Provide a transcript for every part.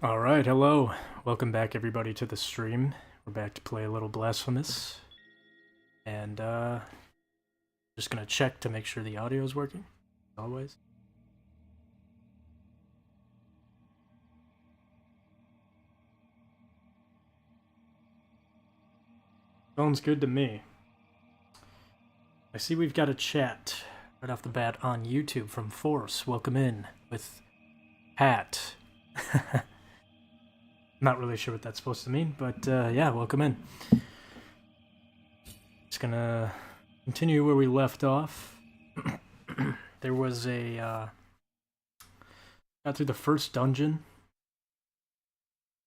Alright, hello. Welcome back everybody to the stream. We're back to play a little Blasphemous. And just gonna check to make sure the audio is working, as always. Sounds good to me. I see we've got a chat right off the bat on YouTube from Force. Welcome in with Pat. Not really sure what that's supposed to mean, but yeah, welcome in. Just gonna continue where we left off. There was a got through the first dungeon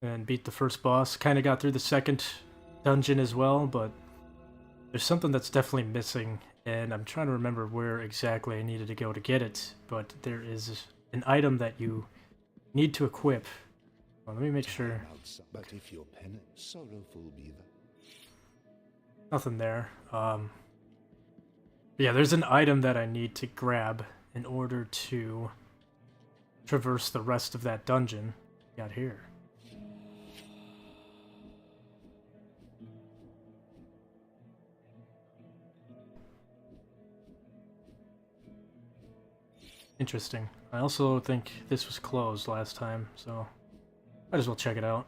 and beat the first boss. Kind of got through the second dungeon as well, but there's something that's definitely missing, and I'm trying to remember where exactly I needed to go to get it. But there is an item that you need to equip. Well, let me make sure. But if your penance sorrowful be that. Nothing there. Yeah, there's an item that I need to grab in order to traverse the rest of that dungeon. Got here. Interesting. I also think this was closed last time, so might as well check it out.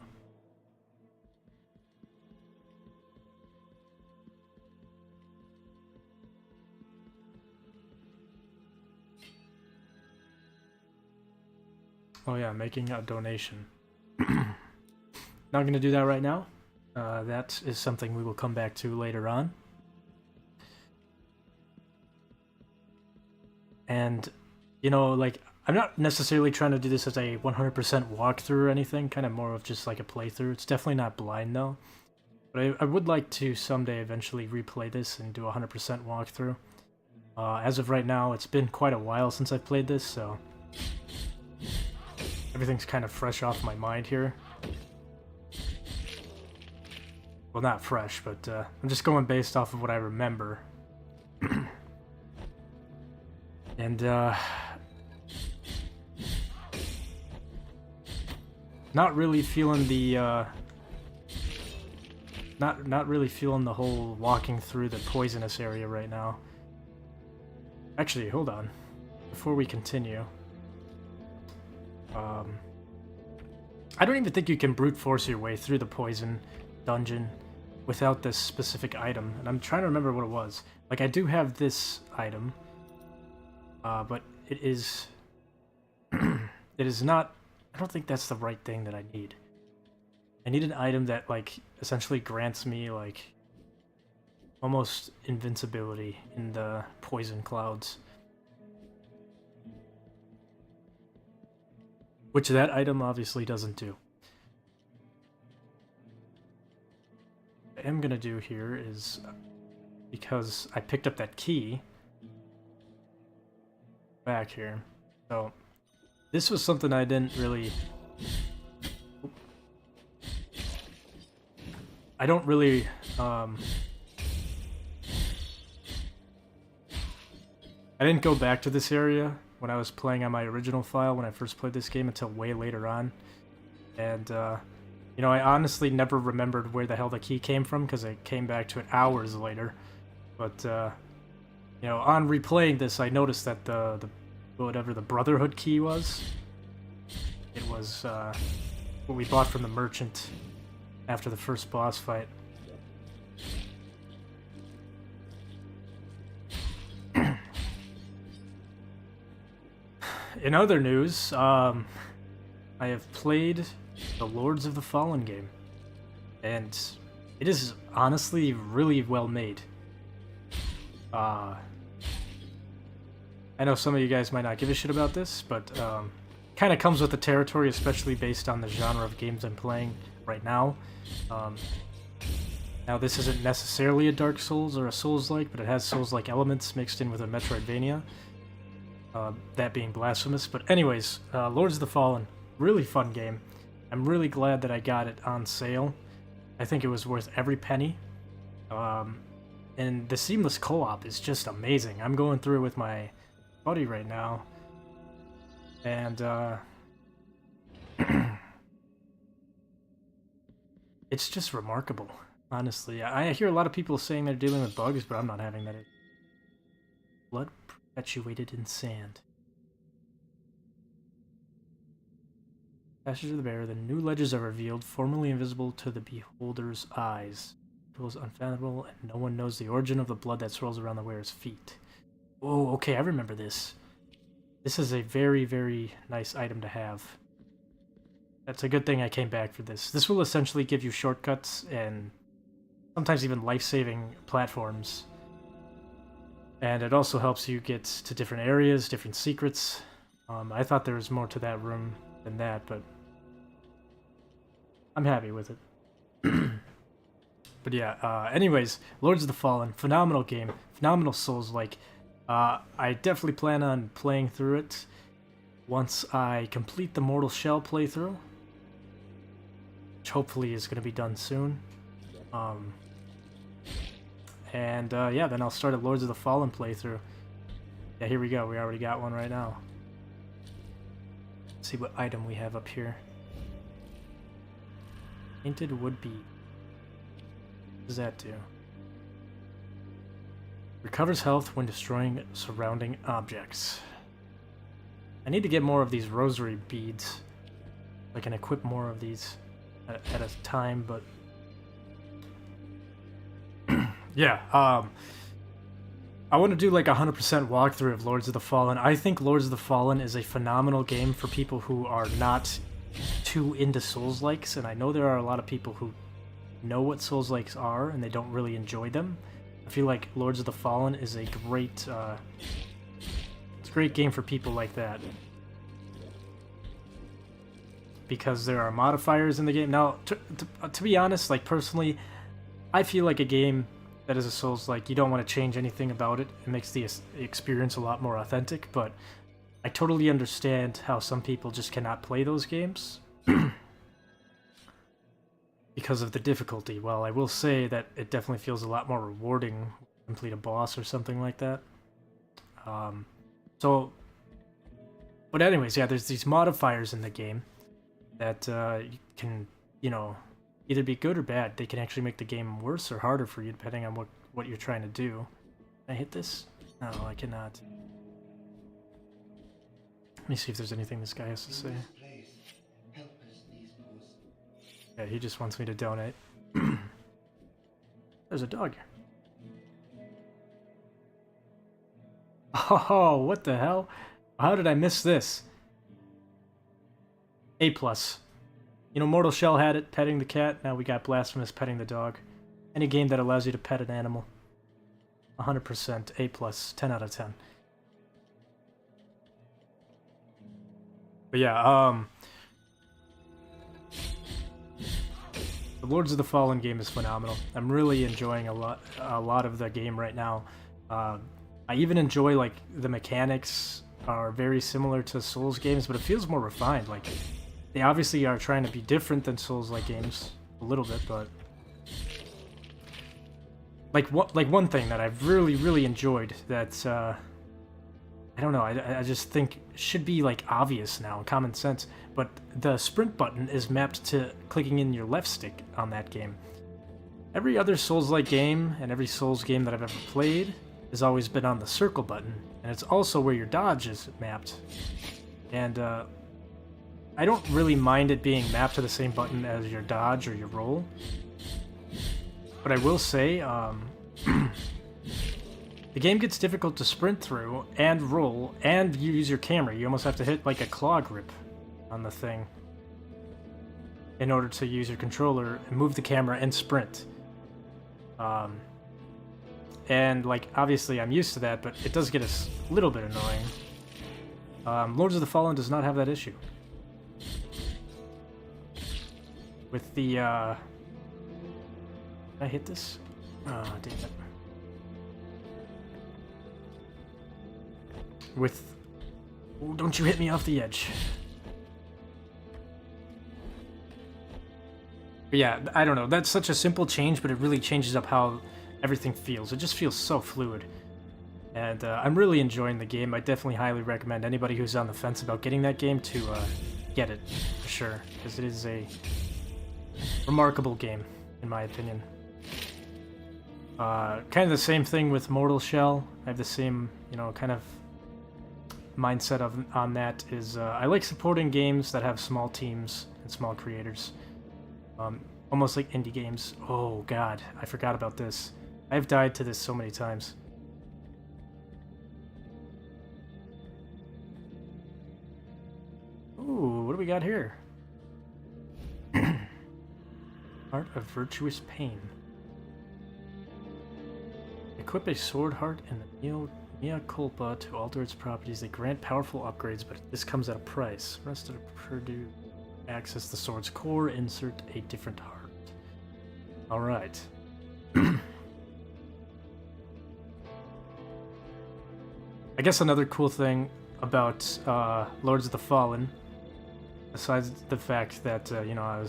Oh yeah, making a donation. Not gonna do that right now. That is something we will come back to later on. And, you know, like, I'm not necessarily trying to do this as a 100% walkthrough or anything, kind of more of just like a playthrough. It's definitely not blind though. But I would like to someday eventually replay this and do a 100% walkthrough. As of right now, it's been quite a while since I've played this, so everything's kind of fresh off my mind here. Well, not fresh, but I'm just going based off of what I remember. And, not really feeling the, not really feeling the whole walking through the poisonous area right now. Actually, hold on. Before we continue, I don't even think you can brute force your way through the poison dungeon without this specific item, and I'm trying to remember what it was. Like, I do have this item, but it is it is not. I don't think that's the right thing that I need. I need an item that, like, essentially grants me, like, almost invincibility in the poison clouds. Which that item obviously doesn't do. What I am gonna do here is, because I picked up that key back here, so this was something I didn't really... I don't really, I didn't go back to this area when I was playing on my original file when I first played this game until way later on. And, you know, I honestly never remembered where the hell the key came from because I came back to it hours later. But, you know, on replaying this, I noticed that the whatever the Brotherhood key was, it was, what we bought from the merchant after the first boss fight. In other news, I have played the Lords of the Fallen game, and it is honestly really well made. I know some of you guys might not give a shit about this, but kind of comes with the territory, especially based on the genre of games I'm playing right now. Now, this isn't necessarily a Dark Souls or a Souls-like, but it has Souls-like elements mixed in with a Metroidvania. That being Blasphemous. But anyways, Lords of the Fallen, really fun game. I'm really glad that I got it on sale. I think it was worth every penny. And the seamless co-op is just amazing. I'm going through it with my buddy right now. And It's just remarkable, honestly. I hear a lot of people saying they're dealing with bugs, but I'm not having that. Blood perpetuated in sand. Passage of the Bear, the new ledges are revealed, formerly invisible to the beholder's eyes. It was unfathomable, and no one knows the origin of the blood that swirls around the wearer's feet. Oh, okay, I remember this. This is a very, very nice item to have. That's a good thing I came back for this. This will essentially give you shortcuts and sometimes even life-saving platforms. And it also helps you get to different areas, different secrets. I thought there was more to that room than that, but I'm happy with it. But yeah, anyways, Lords of the Fallen, phenomenal game, phenomenal Souls-like. I definitely plan on playing through it once I complete the Mortal Shell playthrough, which hopefully is going to be done soon. Yeah, then I'll start a Lords of the Fallen playthrough. Yeah, here we go. We already got one right now. Let's see what item we have up here. Painted wood bead. What does that do? Recovers health when destroying surrounding objects. I need to get more of these rosary beads. I can equip more of these at a time, but yeah, I want to do like 100% walkthrough of Lords of the Fallen. I think Lords of the Fallen is a phenomenal game for people who are not too into Souls-likes, and I know there are a lot of people who know what Souls-likes are and they don't really enjoy them. I feel like Lords of the Fallen is a great, it's a great game for people like that. Because there are modifiers in the game. Now, to be honest, like personally, I feel like a game that is a Souls-like, you don't want to change anything about it. It makes the experience a lot more authentic, but I totally understand how some people just cannot play those games because of the difficulty. Well, I will say that it definitely feels a lot more rewarding to complete a boss or something like that. But anyways, yeah, there's these modifiers in the game that can, you know, either be good or bad. They can actually make the game worse or harder for you depending on what you're trying to do. Can I hit this? No, I cannot. Let me see if there's anything this guy has to say. Yeah, he just wants me to donate. There's a dog here. Oh, what the hell? How did I miss this? A+. You know, Mortal Shell had it, petting the cat. Now we got Blasphemous, petting the dog. Any game that allows you to pet an animal. 100%, A+, 10 out of 10. But yeah, the Lords of the Fallen game is phenomenal. I'm really enjoying a lot of the game right now. I even enjoy, like, the mechanics are very similar to Souls games, but it feels more refined. Like, they obviously are trying to be different than Souls-like games a little bit, but like one thing that I've really enjoyed that I don't know, I just think should be like obvious now, common sense, but the sprint button is mapped to clicking in your left stick on that game. Every other Souls-like game and every Souls game that I've ever played has always been on the circle button, and it's also where your dodge is mapped. And I don't really mind it being mapped to the same button as your dodge or your roll. But I will say, the game gets difficult to sprint through and roll and use your camera. You almost have to hit like a claw grip on the thing in order to use your controller and move the camera and sprint. And like, obviously I'm used to that, but it does get a little bit annoying. Lords of the Fallen does not have that issue. With the, Can I hit this? Oh, damn it. With... Oh, don't you hit me off the edge. But yeah, I don't know. That's such a simple change, but it really changes up how everything feels. It just feels so fluid. And I'm really enjoying the game. I definitely highly recommend anybody who's on the fence about getting that game to get it, for sure. Because it is a remarkable game, in my opinion. Kind of the same thing with Mortal Shell. I have the same, you know, kind of mindset on that. Is I like supporting games that have small teams and small creators. Almost like indie games. Oh god, I forgot about this. I've died to this so many times. Ooh, what do we got here? Heart of Virtuous Pain. Equip a sword heart and the Mea Culpa to alter its properties. They grant powerful upgrades, but this comes at a price. Rest of the Purdue. Access the sword's core, insert a different heart. Alright. I guess another cool thing about Lords of the Fallen, besides the fact that, you know,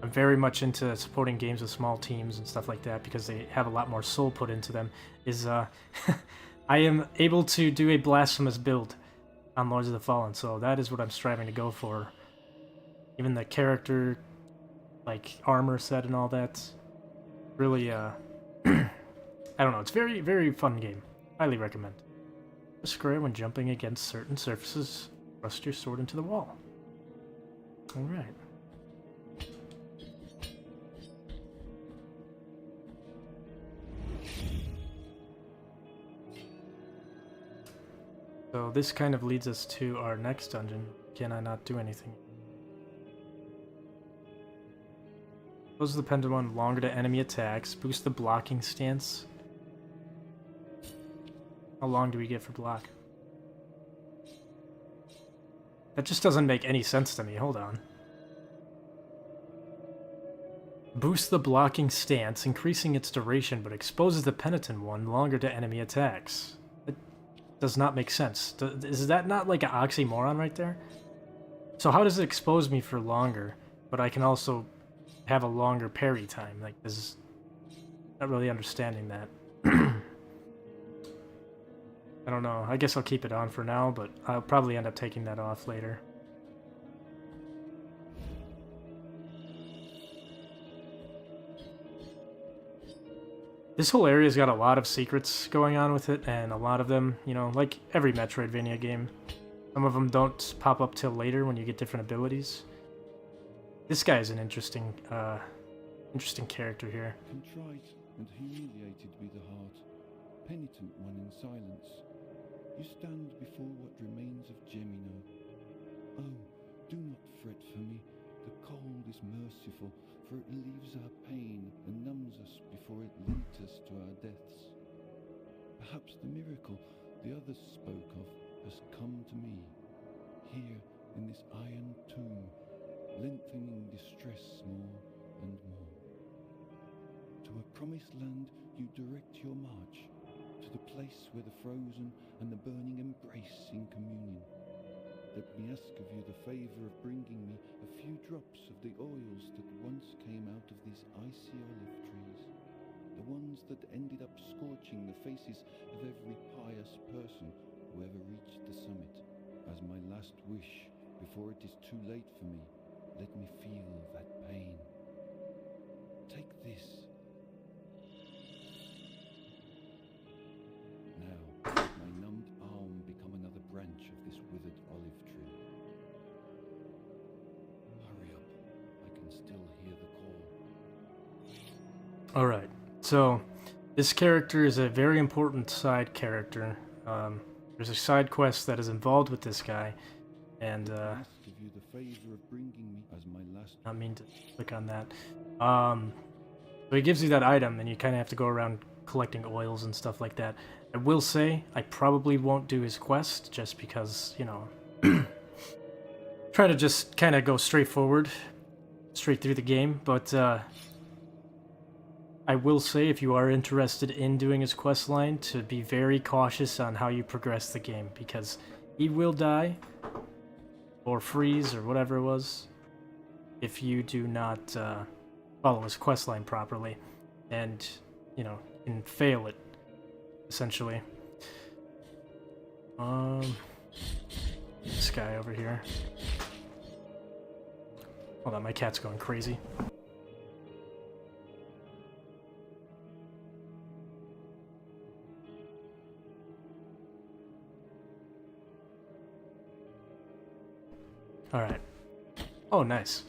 I'm very much into supporting games with small teams and stuff like that because they have a lot more soul put into them, is I am able to do a Blasphemous build on Lords of the Fallen, so that is what I'm striving to go for. Even the character, like, armor set and all that, really, I don't know, it's very, very fun game. Highly recommend. Press square when jumping against certain surfaces, thrust your sword into the wall. Alright. So this kind of leads us to our next dungeon. Can I not do anything? Close the pendulum longer to enemy attacks. Boost the blocking stance. How long do we get for block? That just doesn't make any sense to me. Hold on. Boost the blocking stance, increasing its duration, but exposes the penitent one longer to enemy attacks. It does not make sense. Is that not like an oxymoron right there? So how does it expose me for longer, but I can also have a longer parry time? Like, this is not really understanding that. I don't know. I guess I'll keep it on for now, but I'll probably end up taking that off later. This whole area's got a lot of secrets going on with it, and a lot of them, you know, like every Metroidvania game, some of them don't pop up till later when you get different abilities. This guy is an interesting character here. Contrite and humiliated be the heart, penitent one in silence. You stand before what remains of Gemino. Oh, do not fret for me. The cold is merciful, for it relieves our pain and numbs us before it leads us to our deaths. Perhaps the miracle the others spoke of has come to me, here in this iron tomb, lengthening distress more and more. To a promised land you direct your march, to the place where the frozen and the burning embrace in communion. Let me ask of you the favor of bringing me a few drops of the oils that once came out of these icy olive trees, the ones that ended up scorching the faces of every pious person who ever reached the summit. As my last wish, before it is too late for me, let me feel that pain. Take this. Now, let my numbed arm become another branch of this withered olive tree. Hurry up, I can still hear the call. Alright, so this character is a very important side character. There's a side quest that is involved with this guy, and Ask of you the favor of bringing me as my last. not mean to click on that. So he gives you that item, and you kind of have to go around collecting oils and stuff like that. I will say, I probably won't do his quest, just because, you know, try to just kind of go straight forward, straight through the game, but I will say, if you are interested in doing his quest line, to be very cautious on how you progress the game, because he will die, or freeze, or whatever it was, if you do not follow his quest line properly, and, you know, can fail it, essentially. This guy over here. Hold on, my cat's going crazy. Alright. Oh, nice.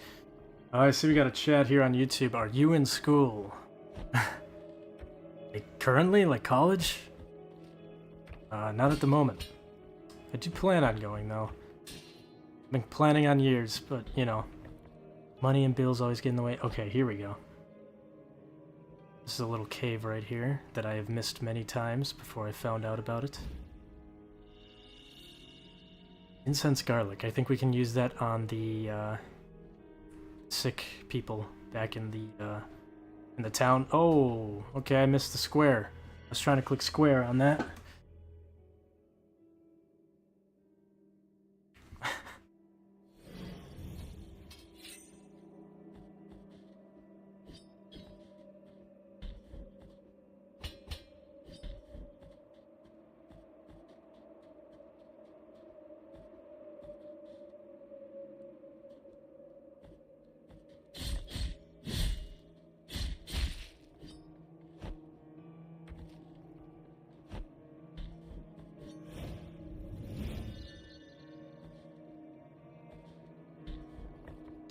I see we got a chat here on YouTube. Are you in school? Like, currently? Like college? Not at the moment. I do plan on going, though. I've been planning on years, but, you know, money and bills always get in the way. Okay, here we go. This is a little cave right here that I have missed many times before I found out about it. Incense garlic. I think we can use that on the sick people back in the town. Oh, okay, I missed the square. I was trying to click square on that.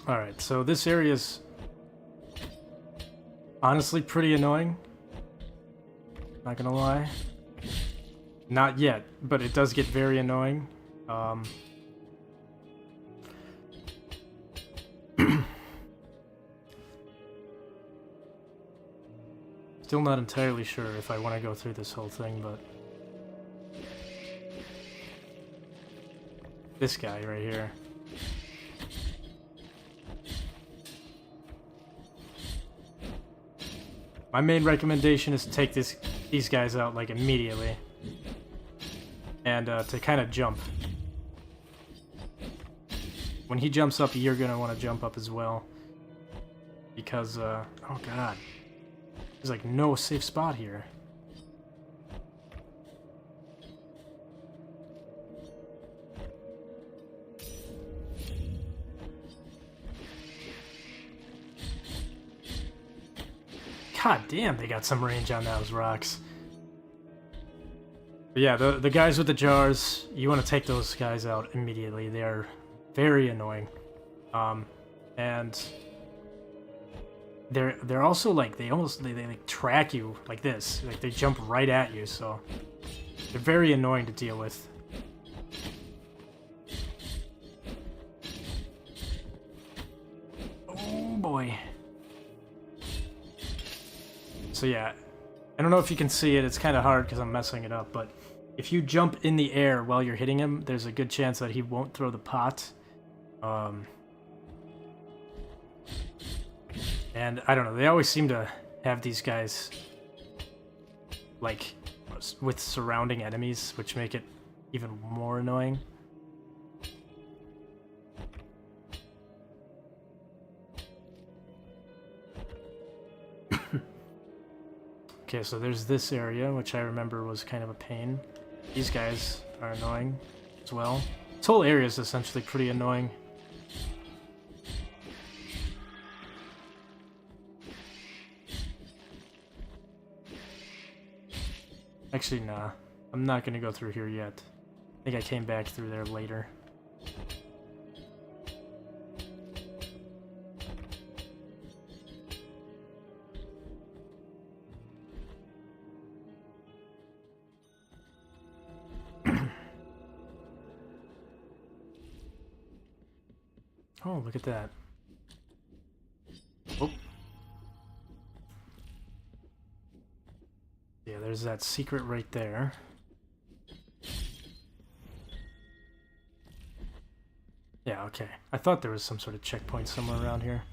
Alright, so this area's honestly pretty annoying. Not gonna lie. Not yet, but it does get very annoying. Still not entirely sure if I want to go through this whole thing, but... This guy right here. My main recommendation is to take these guys out, like, immediately. And, to kind of jump. When he jumps up, you're gonna want to jump up as well. Because, oh god. There's, like, no safe spot here. God damn, they got some range on those rocks. But yeah, the guys with the jars, you want to take those guys out immediately. They are very annoying. And they're also like they like track you like this. Like they jump right at you, so they're very annoying to deal with. Oh boy. So yeah, I don't know if you can see it, it's kind of hard because I'm messing it up, but if you jump in the air while you're hitting him, there's a good chance that he won't throw the pot. And I don't know, they always seem to have these guys, like, with surrounding enemies, which make it even more annoying. Okay, so there's this area, which I remember was kind of a pain. These guys are annoying as well. This whole area is essentially pretty annoying. Actually, nah. I'm not gonna go through here yet. I think I came back through there later. Oh, look at that. Oh. Yeah, there's that secret right there. Yeah, okay. I thought there was some sort of checkpoint somewhere around here.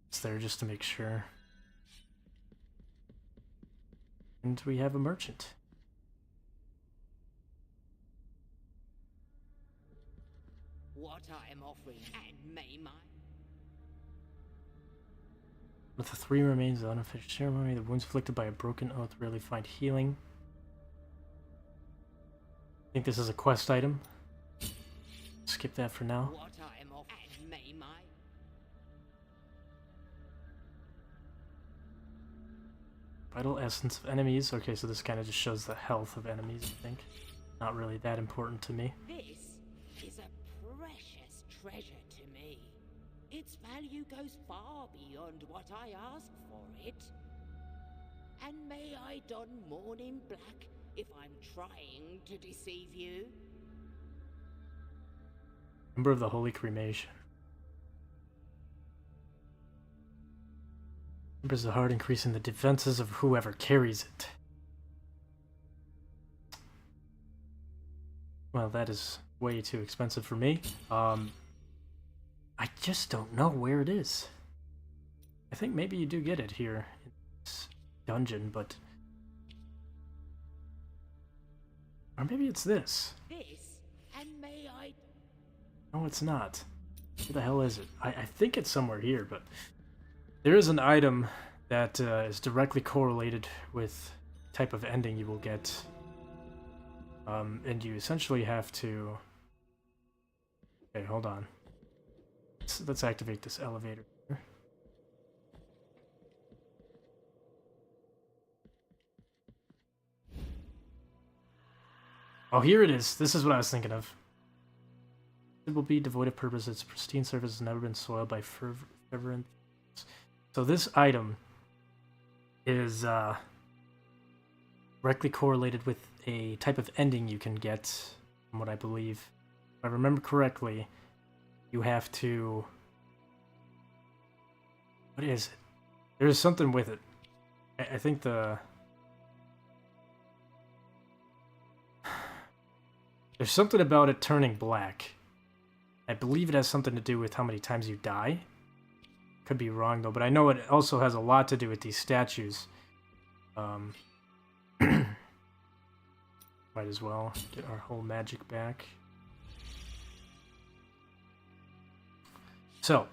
It's there just to make sure. And we have a merchant. What I am offering, and may my... With the 3 remains of the unfinished ceremony, the wounds inflicted by a broken oath rarely find healing. I think this is a quest item. Skip that for now. What I am offering, and may my... Vital essence of enemies. Okay, so this kind of just shows the health of enemies, I think. not really that important to me. This is a precious treasure to me. Its value goes far beyond what I ask for it. And may I don mourning black if I'm trying to deceive you? Member of the Holy Cremation. Members the heart, increasing the defenses of whoever carries it. Well, that is way too expensive for me. I just don't know where it is. I think maybe you do get it here in this dungeon, but... Or maybe it's this. This, and may I... No, it's not. Where the hell is it? I think it's somewhere here, but... There is an item that is directly correlated with the type of ending you will get. And you essentially have to... Okay, hold on. Let's activate this elevator here. Oh, here it is. This is what I was thinking of. It will be devoid of purpose. Its pristine surface has never been soiled by fervent. So this item is directly correlated with a type of ending you can get, from what I believe. If I remember correctly, you have to... What is it? There's something with it. I think the... There's something about it turning black. I believe it has something to do with how many times you die. Could be wrong though, but I know it also has a lot to do with these statues. Might as well get our whole magic back. So,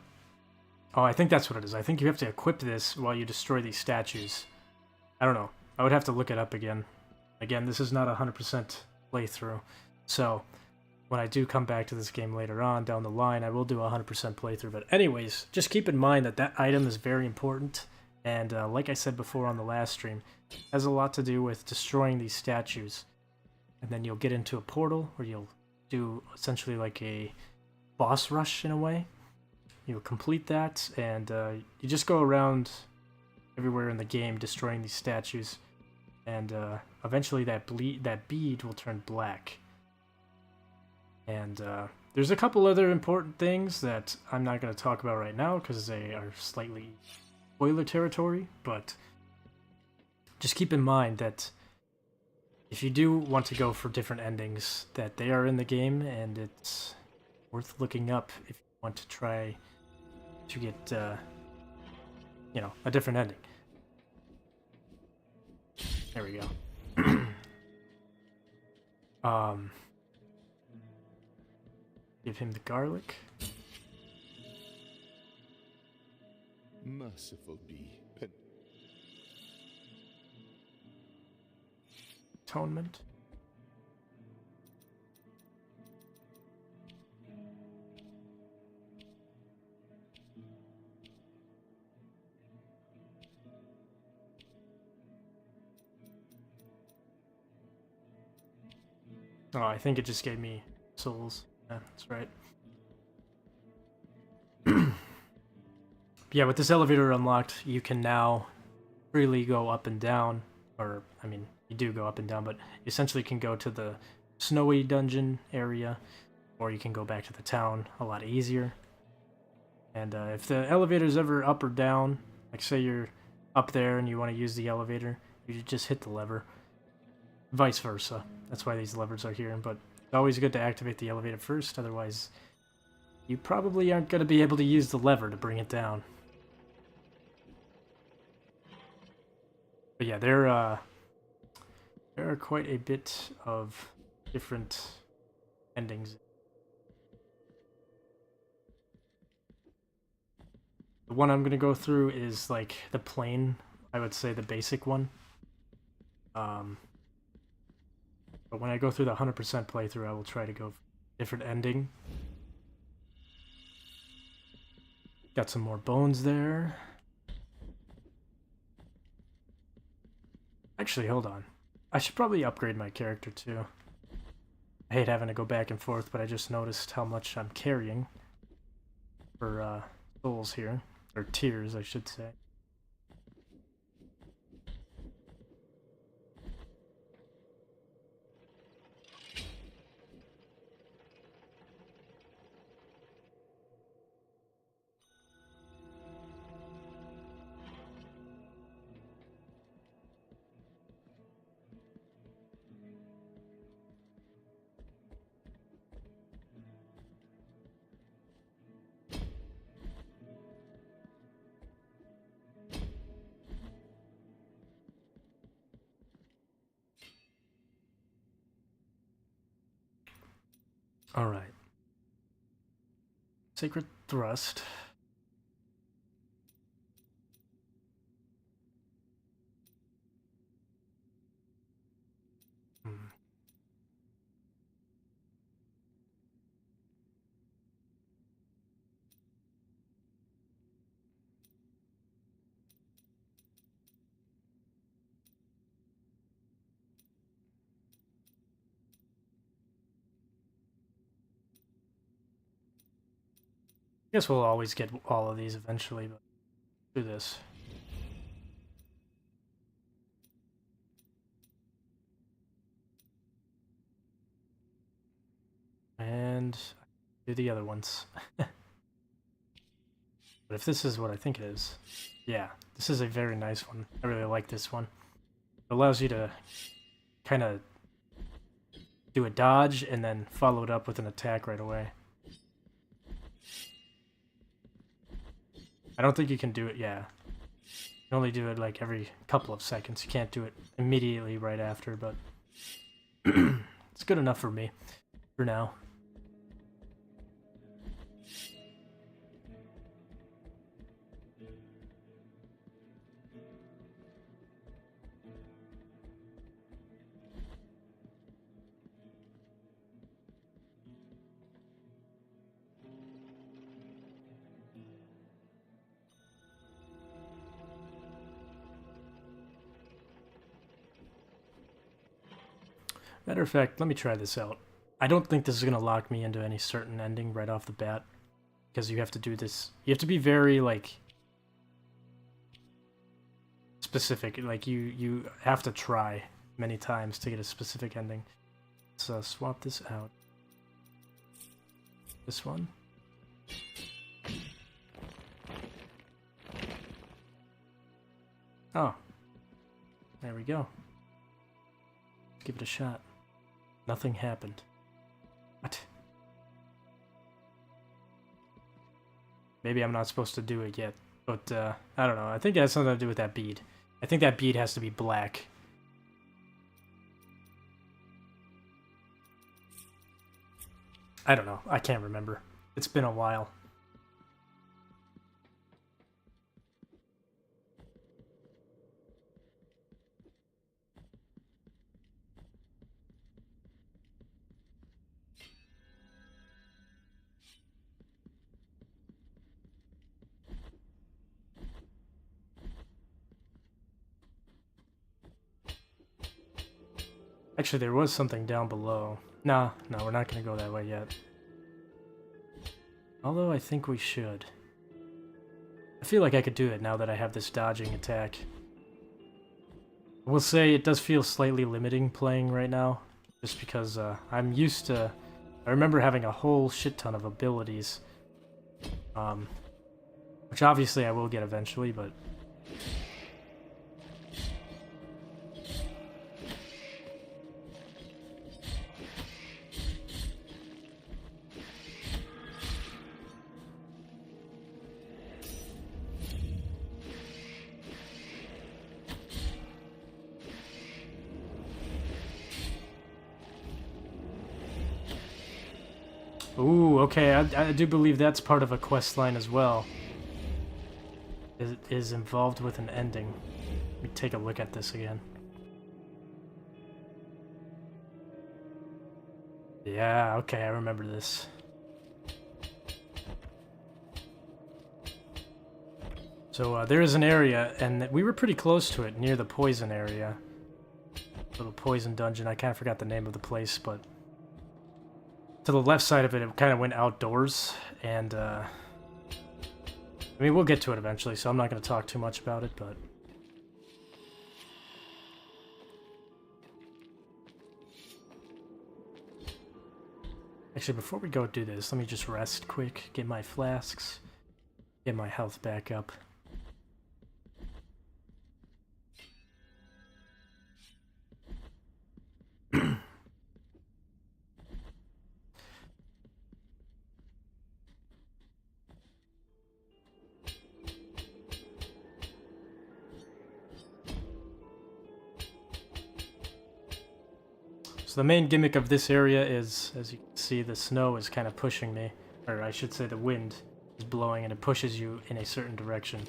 oh, I think that's what it is. I think you have to equip this while you destroy these statues. I don't know. I would have to look it up again. Again, this is not a 100% playthrough. So, when I do come back to this game later on down the line, I will do a 100% playthrough. But anyways, just keep in mind that that item is very important. And like I said before on the last stream, it has a lot to do with destroying these statues. And then you'll get into a portal where you'll do essentially like a boss rush in a way. You'll complete that, and you just go around everywhere in the game destroying these statues. And eventually that bead will turn black. And there's a couple other important things that I'm not going to talk about right now because they are slightly spoiler territory, but just keep in mind that if you do want to go for different endings, that they are in the game, and it's worth looking up if you want to try to get, you know, a different ending. There we go. Give him the garlic. Merciful be. Atonement. Oh, I think it just gave me souls. Yeah, that's right. Yeah, with this elevator unlocked, you can now freely go up and down. Or, I mean, you do go up and down, but you essentially can go to the snowy dungeon area, or you can go back to the town a lot easier. And if the elevator's ever up or down, like say you're up there and you want to use the elevator, you just hit the lever. Vice versa. That's why these levers are here, but it's always good to activate the elevator first, otherwise you probably aren't going to be able to use the lever to bring it down. But yeah, there are quite a bit of different endings. The one I'm going to go through is like the plain, I would say the basic one. But when I go through the 100% playthrough, I will try to go for a different ending. Got some more bones there. Actually, hold on. I should probably upgrade my character too. I hate having to go back and forth, but I just noticed how much I'm carrying for souls here. Or tears, I should say. Alright. Sacred Thrust. I guess we'll always get all of these eventually, but do this. And do the other ones. But if this is what I think it is, yeah, this is a very nice one. I really like this one. It allows you to kind of do a dodge and then follow it up with an attack right away. I don't think you can do it, yeah. You can only do it like every couple of seconds. You can't do it immediately right after, but it's good enough for me for now. Matter of fact, let me try this out. I don't think this is going to lock me into any certain ending right off the bat, because you have to do this. You have to be very, like, specific. Like, you have to try many times to get a specific ending. So swap this out. This one. Oh. There we go. Give it a shot. Nothing happened. What? Maybe I'm not supposed to do it yet, but I don't know. I think it has something to do with that bead. I think that bead has to be black. I don't know. I can't remember. It's been a while. Actually, there was something down below. No, we're not going to go that way yet. Although I think we should. I feel like I could do it now that I have this dodging attack. I will say it does feel slightly limiting playing right now, just because I'm used to... I remember having a whole shit ton of abilities, which obviously I will get eventually, but... Ooh, okay, I do believe that's part of a quest line as well. It is involved with an ending. Let me take a look at this again. Yeah, okay, I remember this. So there is an area, and we were pretty close to it, near the poison area. Little poison dungeon, I kind of forgot the name of the place, but... to the left side of it, it kind of went outdoors, and I mean, we'll get to it eventually, so I'm not going to talk too much about it, but actually, before we go do this, let me just rest quick, get my flasks, get my health back up. So the main gimmick of this area is, as you can see, the snow is kind of pushing me, or I should say the wind is blowing and it pushes you in a certain direction.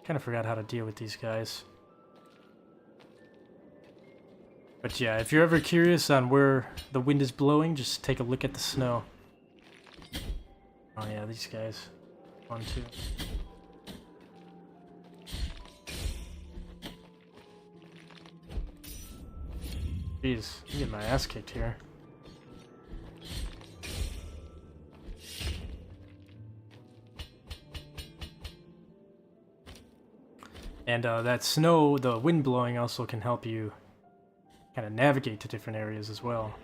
Kind of forgot how to deal with these guys. But yeah, if you're ever curious on where the wind is blowing, just take a look at the snow. Oh yeah, these guys. 1, 2. Jeez, I'm getting my ass kicked here. And that snow, the wind blowing, also can help you kind of navigate to different areas as well.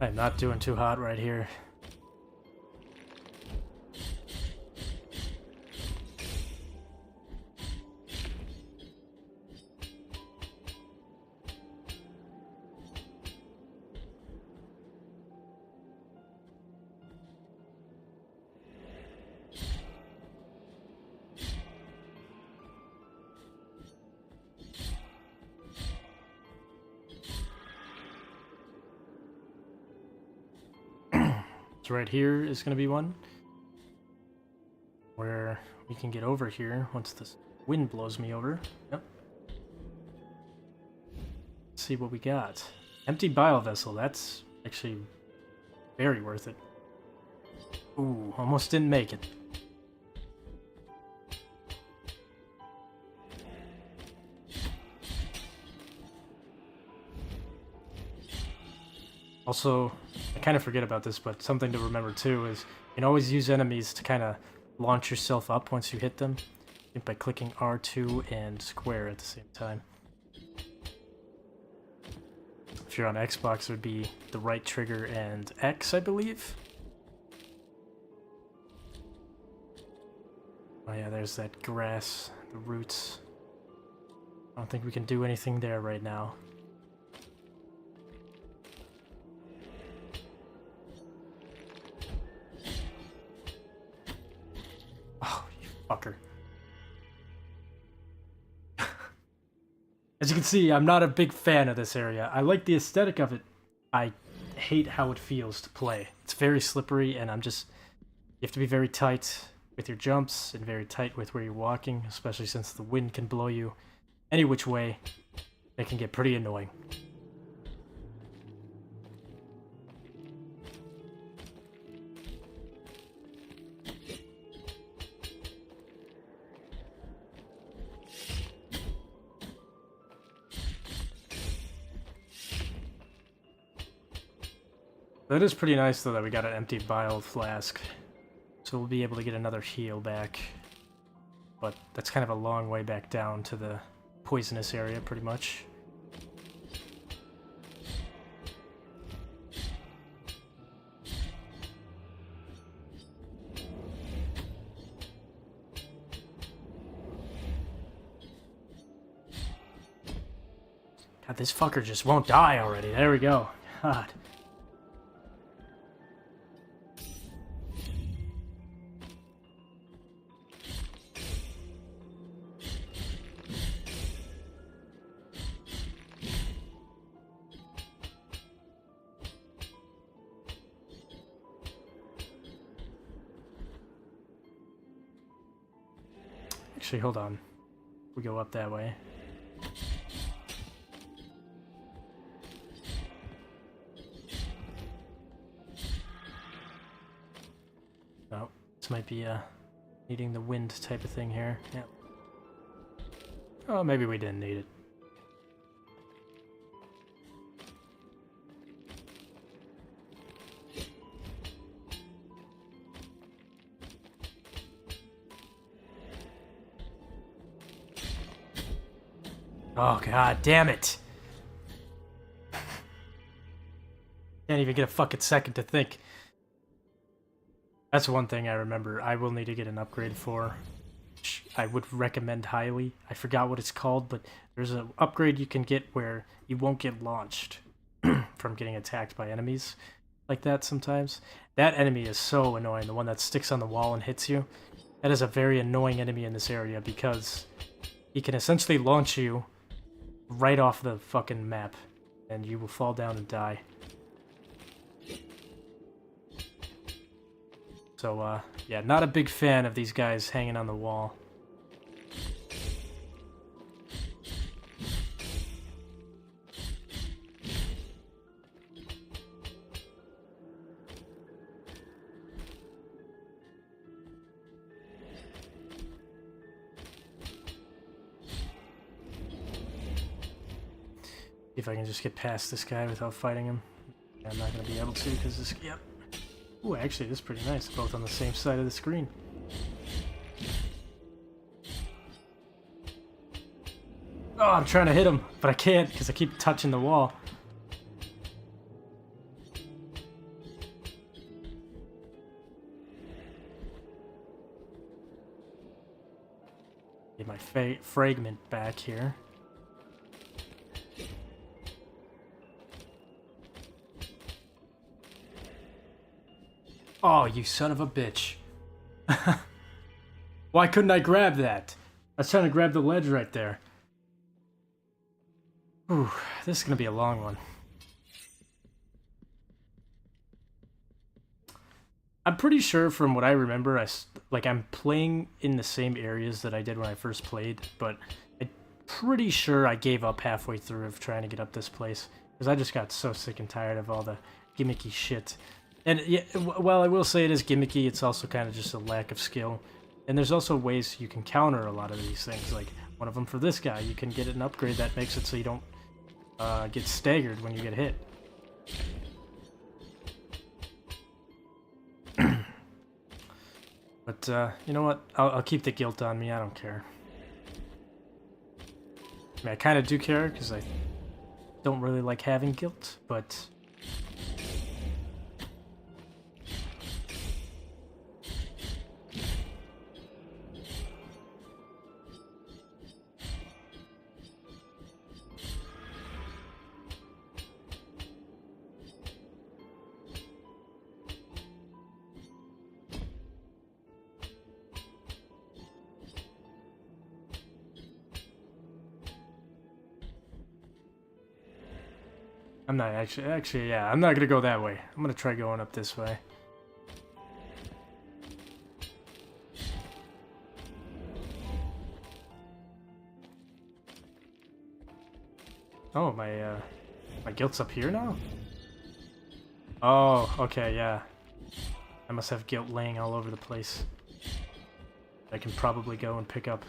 I'm not doing too hot right here. So right here is going to be one where we can get over here once this wind blows me over. Yep. Let's see what we got. Empty bile vessel. That's actually very worth it. Ooh, almost didn't make it. Also, I kind of forget about this, but something to remember too is you can always use enemies to kind of launch yourself up once you hit them by clicking R2 and square at the same time. If you're on Xbox, it would be the right trigger and X, I believe. Oh yeah, there's that grass, the roots. I don't think we can do anything there right now. Fucker. As you can see, I'm not a big fan of this area. I like the aesthetic of it. I hate how it feels to play. It's very slippery, and you have to be very tight with your jumps and very tight with where you're walking, especially since the wind can blow you any which way. It can get pretty annoying. That is pretty nice, though, that we got an empty bile flask. So we'll be able to get another heal back. But that's kind of a long way back down to the poisonous area, pretty much. God, this fucker just won't die already. There we go. God. Actually, hold on. We go up that way. Oh, this might be needing the wind type of thing here. Yeah. Oh, maybe we didn't need it. Oh, god damn it! Can't even get a fucking second to think. That's one thing I remember. I will need to get an upgrade for. Which I would recommend highly. I forgot what it's called, but there's an upgrade you can get where you won't get launched from getting attacked by enemies like that sometimes. That enemy is so annoying, the one that sticks on the wall and hits you. That is a very annoying enemy in this area because he can essentially launch you right off the fucking map and you will fall down and die. So, yeah, not a big fan of these guys hanging on the wall. See if I can just get past this guy without fighting him. I'm not going to be able to because this... Yep. Ooh, actually, this is pretty nice. Both on the same side of the screen. Oh, I'm trying to hit him, but I can't because I keep touching the wall. Get my fragment back here. Oh, you son of a bitch. Why couldn't I grab that? I was trying to grab the ledge right there. Ooh, this is gonna be a long one. I'm pretty sure from what I remember, I'm playing in the same areas that I did when I first played, but I'm pretty sure I gave up halfway through of trying to get up this place, because I just got so sick and tired of all the gimmicky shit. And yeah, well, I will say it is gimmicky, it's also kind of just a lack of skill. And there's also ways you can counter a lot of these things, like one of them for this guy, you can get an upgrade that makes it so you don't get staggered when you get hit. But, you know what? I'll keep the guilt on me, I don't care. I mean, I kind of do care, because I don't really like having guilt, but... I'm not actually, yeah, I'm not gonna go that way. I'm gonna try going up this way. Oh, my guilt's up here now? Oh, okay, yeah. I must have guilt laying all over the place. I can probably go and pick up.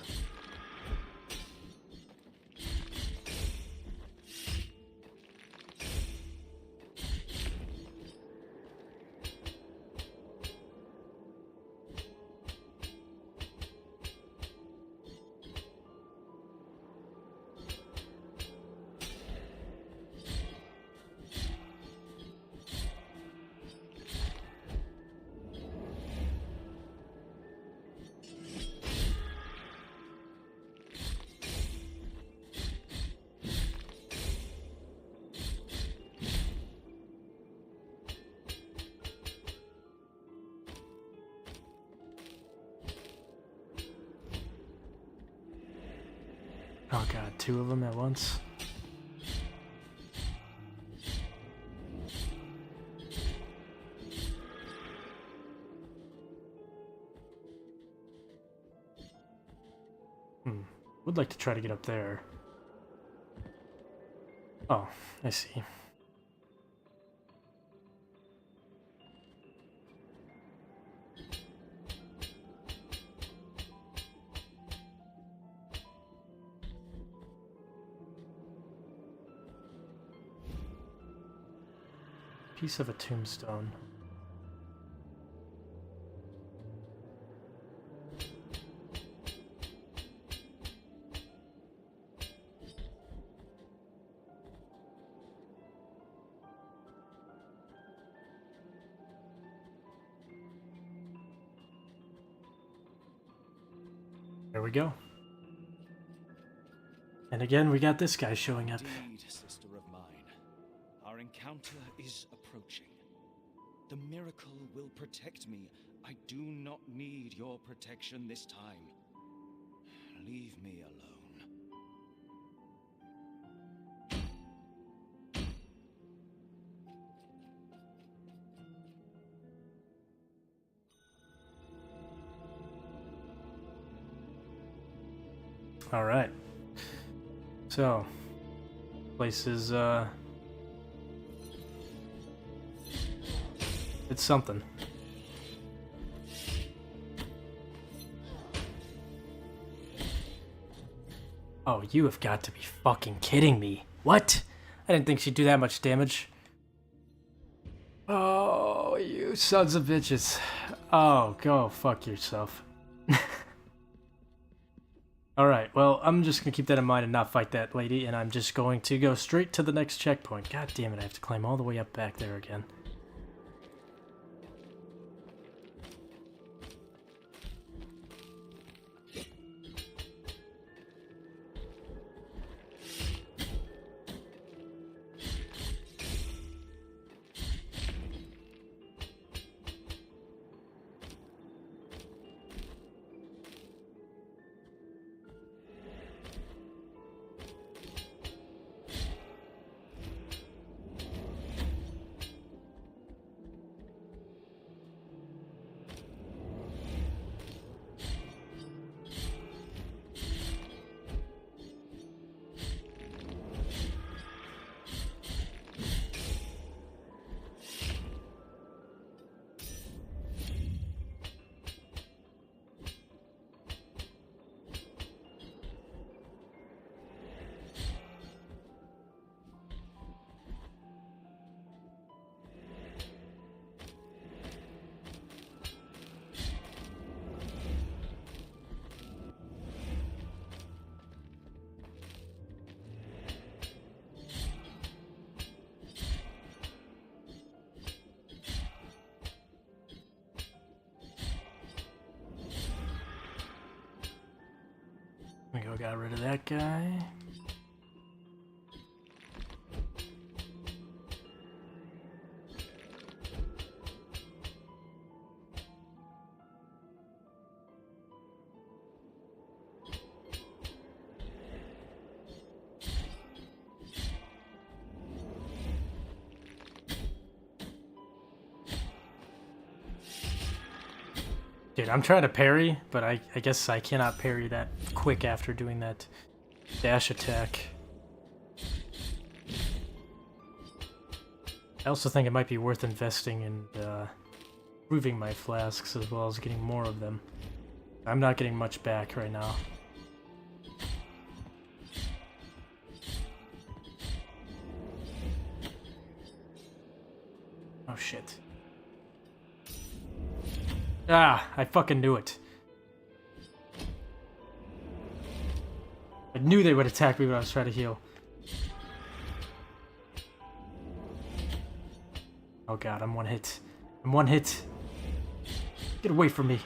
Oh god, two of them at once? Would like to try to get up there. Oh, I see. Piece of a tombstone. There we go. And again, we got this guy showing up. Indeed, sister of mine. Our encounter is approaching. The miracle will protect me. I do not need your protection this time. Leave me alone. All right. So, place is, it's something. Oh, you have got to be fucking kidding me. What? I didn't think she'd do that much damage. Oh, you sons of bitches. Oh, go fuck yourself. Alright, well, I'm just gonna keep that in mind and not fight that lady, and I'm just going to go straight to the next checkpoint. God damn it, I have to climb all the way up back there again. We go, got rid of that guy. Dude, I'm trying to parry, but I guess I cannot parry that quick after doing that dash attack. I also think it might be worth investing in improving my flasks as well as getting more of them. I'm not getting much back right now. Oh shit. Ah, I fucking knew it. I knew they would attack me when I was trying to heal. Oh god, I'm one hit. I'm one hit. Get away from me.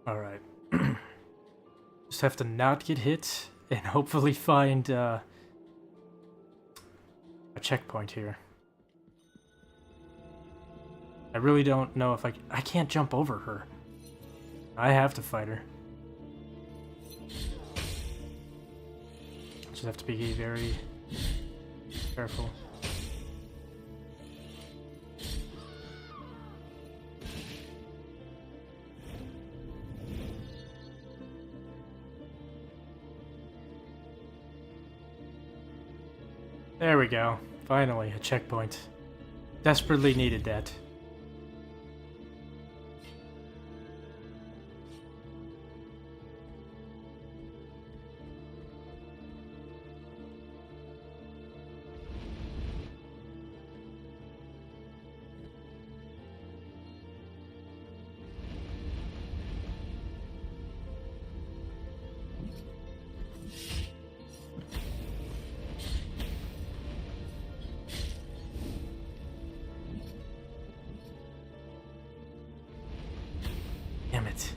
Alright. Just have to not get hit and hopefully find a checkpoint here. I really don't know if I can't jump over her. I have to fight her. Just have to be very careful. There we go. Finally, a checkpoint. Desperately needed that. Damn it.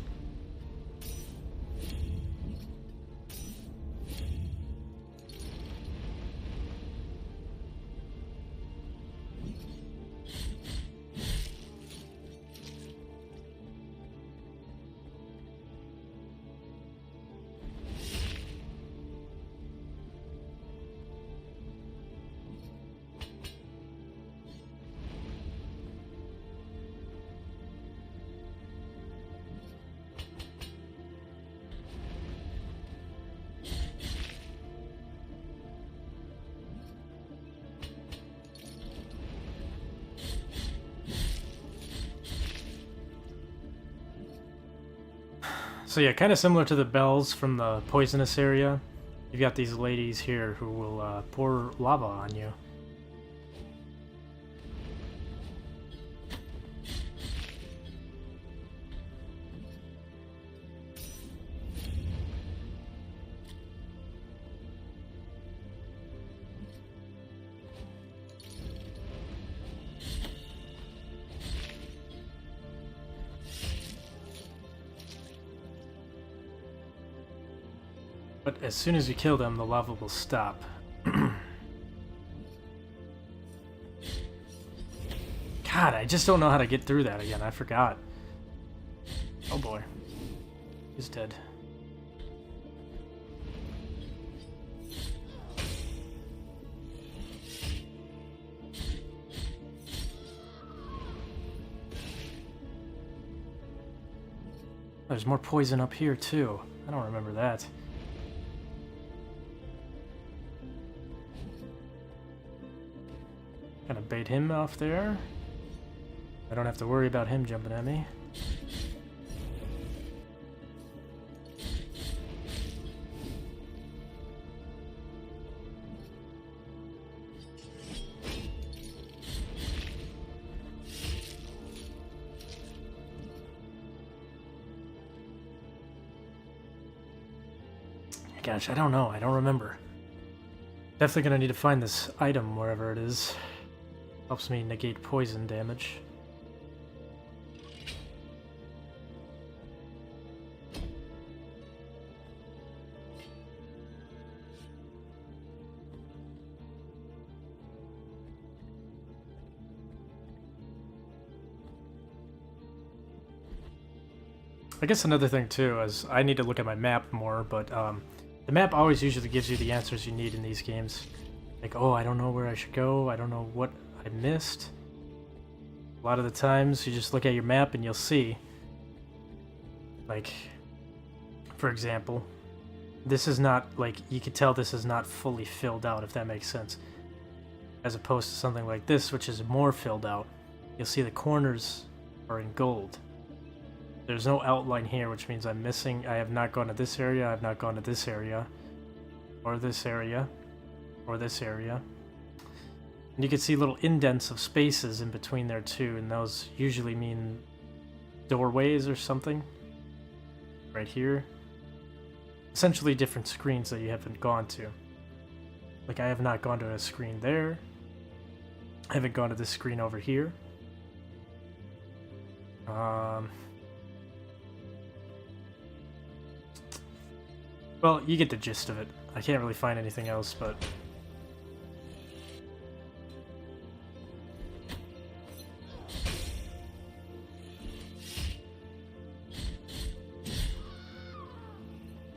So yeah, kind of similar to the bells from the poisonous area. You've got these ladies here who will pour lava on you. But as soon as you kill them, the lava will stop. God, I just don't know how to get through that again. I forgot. Oh boy. He's dead. There's more poison up here too. I don't remember that. Gonna bait him off there. I don't have to worry about him jumping at me. Gosh, I don't know. I don't remember. Definitely gonna need to find this item wherever it is. Helps me negate poison damage. I guess another thing too is I need to look at my map more, but the map always usually gives you the answers you need in these games. Like, oh, I don't know where I should go, I don't know what I missed. A lot of the times you just look at your map and you'll see, like, for example, this is not, like, you could tell this is not fully filled out, if that makes sense. As opposed to something like this, which is more filled out. You'll see the corners are in gold. There's no outline here, which means I'm missing, I have not gone to this area, I have not gone to this area, or this area, or this area. And you can see little indents of spaces in between there too, and those usually mean doorways or something. Right here. Essentially different screens that you haven't gone to. Like, I have not gone to a screen there. I haven't gone to this screen over here. Well, you get the gist of it. I can't really find anything else, but...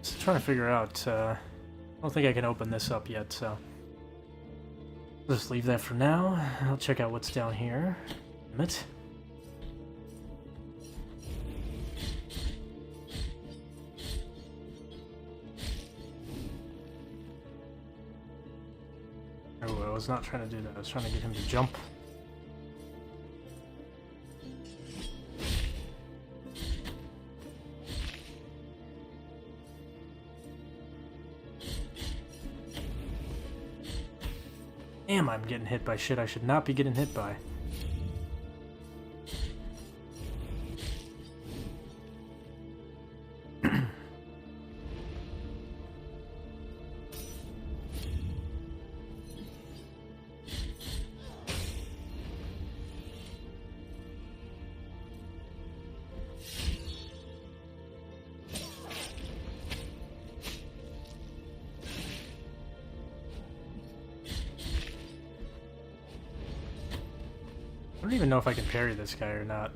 Just trying to figure out, I don't think I can open this up yet, so... I'll just leave that for now. I'll check out what's down here. Damn it. Oh, I was not trying to do that. I was trying to get him to jump. Damn, I'm getting hit by shit I should not be getting hit by. I don't even know if I can parry this guy or not.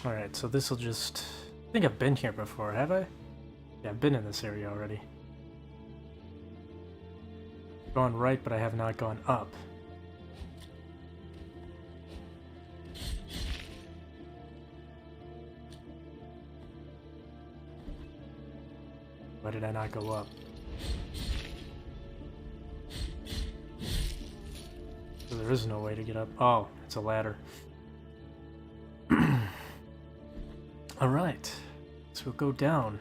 Alright, so this will just... I think I've been here before, have I? Yeah, I've been in this area already. Gone right, but I have not gone up. Why did I not go up? So there is no way to get up. Oh, it's a ladder. Alright, so we'll go down.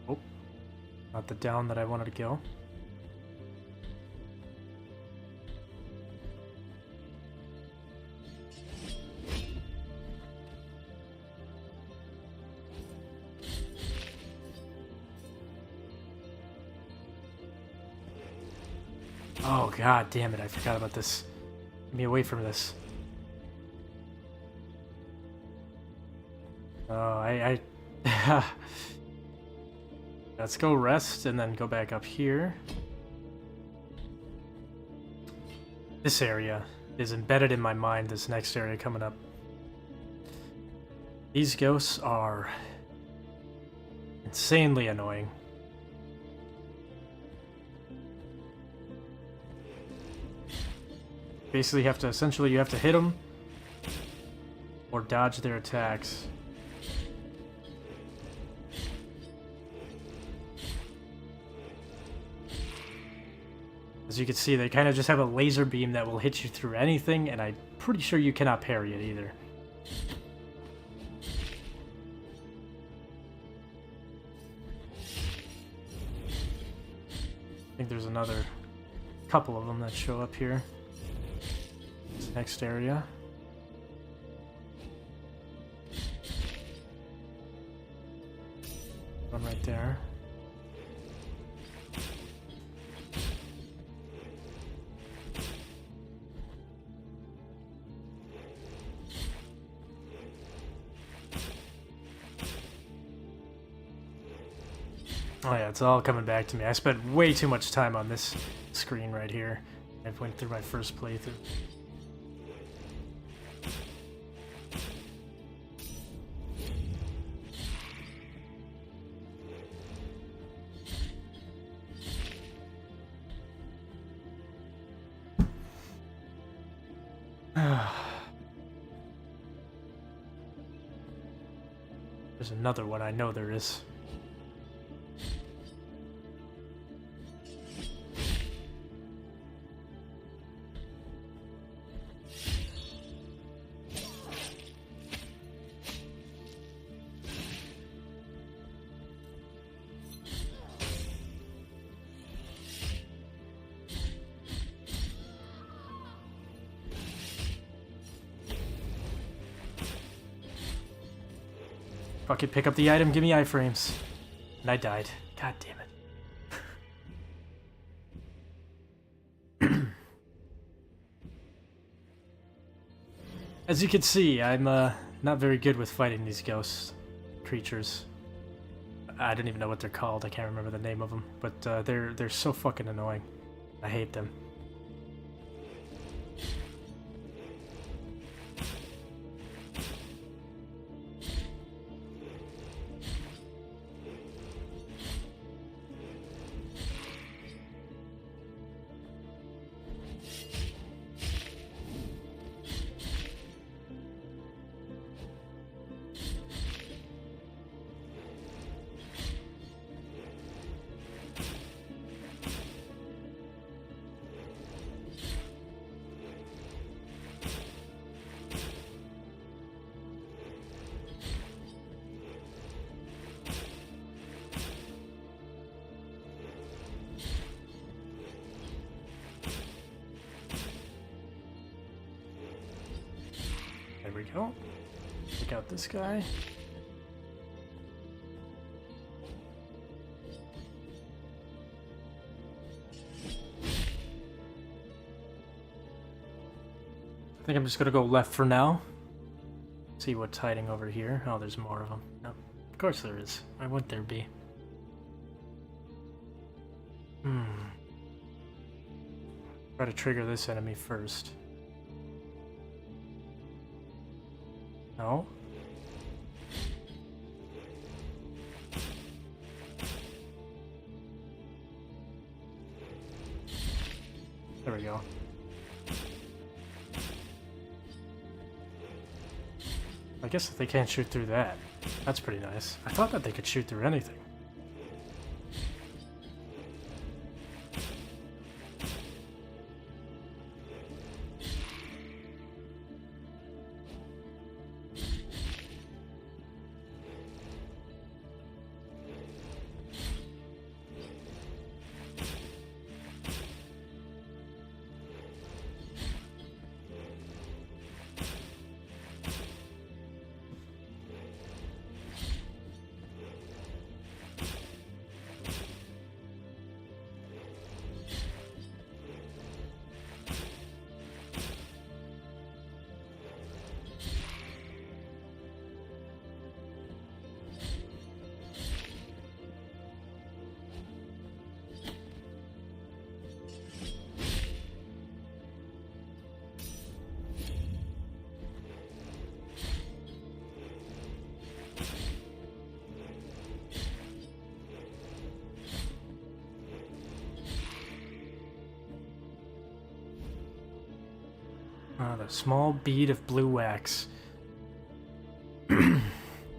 Oh, not the down that I wanted to go. Oh, god damn it, I forgot about this. Get me away from this. Oh, Let's go rest and then go back up here. This area is embedded in my mind, this next area coming up. These ghosts are insanely annoying. Basically, you have to hit them or dodge their attacks. As you can see, they kind of just have a laser beam that will hit you through anything, and I'm pretty sure you cannot parry it either. I think there's another couple of them that show up here. This next area. One right there. Oh yeah, it's all coming back to me. I spent way too much time on this screen right here. I went through my first playthrough. There's another one, I know there is. Fuck it, pick up the item, give me iframes. And I died. God damn it. As you can see, I'm not very good with fighting these ghost creatures. I don't even know what they're called, I can't remember the name of them. But they're so fucking annoying. I hate them. go. Take out this guy. I think I'm just gonna go left for now. See what's hiding over here. Oh, there's more of them. No, of course there is. Why would there be? Try to trigger this enemy first. No. There we go. I guess they can't shoot through that. That's pretty nice. I thought that they could shoot through anything. The small bead of blue wax. This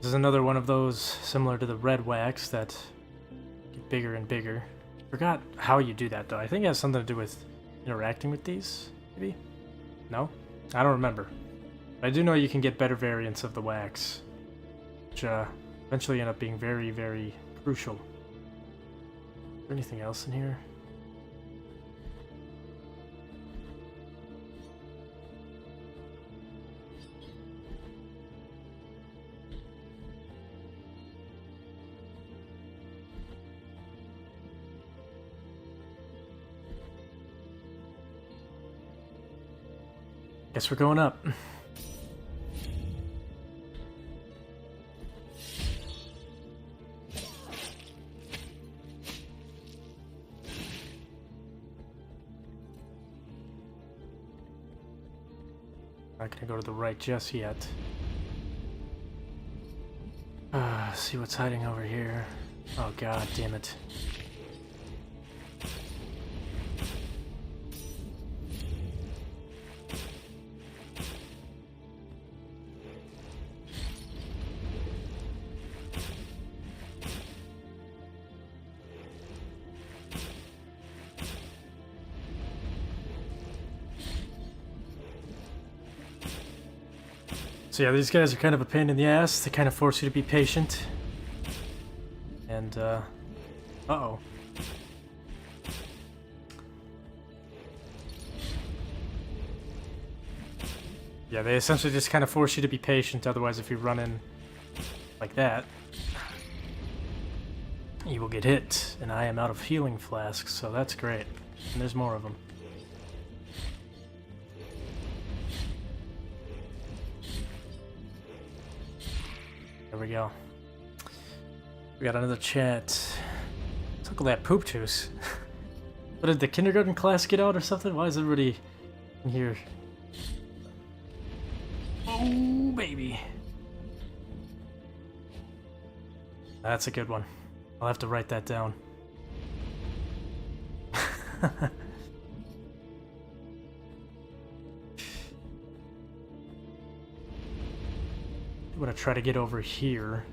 is another one of those similar to the red wax that get bigger and bigger. Forgot how you do that though. I think it has something to do with interacting with these, maybe? No? I don't remember. But I do know you can get better variants of the wax, which eventually end up being very, very crucial. Is there anything else in here? Guess we're going up. Not gonna go to the right just yet. See what's hiding over here. Oh god damn it. So yeah, these guys are kind of a pain in the ass. They kind of force you to be patient. And, uh-oh. Yeah, they essentially just kind of force you to be patient. Otherwise, if you run in like that, you will get hit. And I am out of healing flasks, so that's great. And there's more of them. There we go. We got another chat. Look at that poop juice. What did the kindergarten class get out or something? Why is everybody in here? Oh, baby. That's a good one. I'll have to write that down. I'm gonna try to get over here.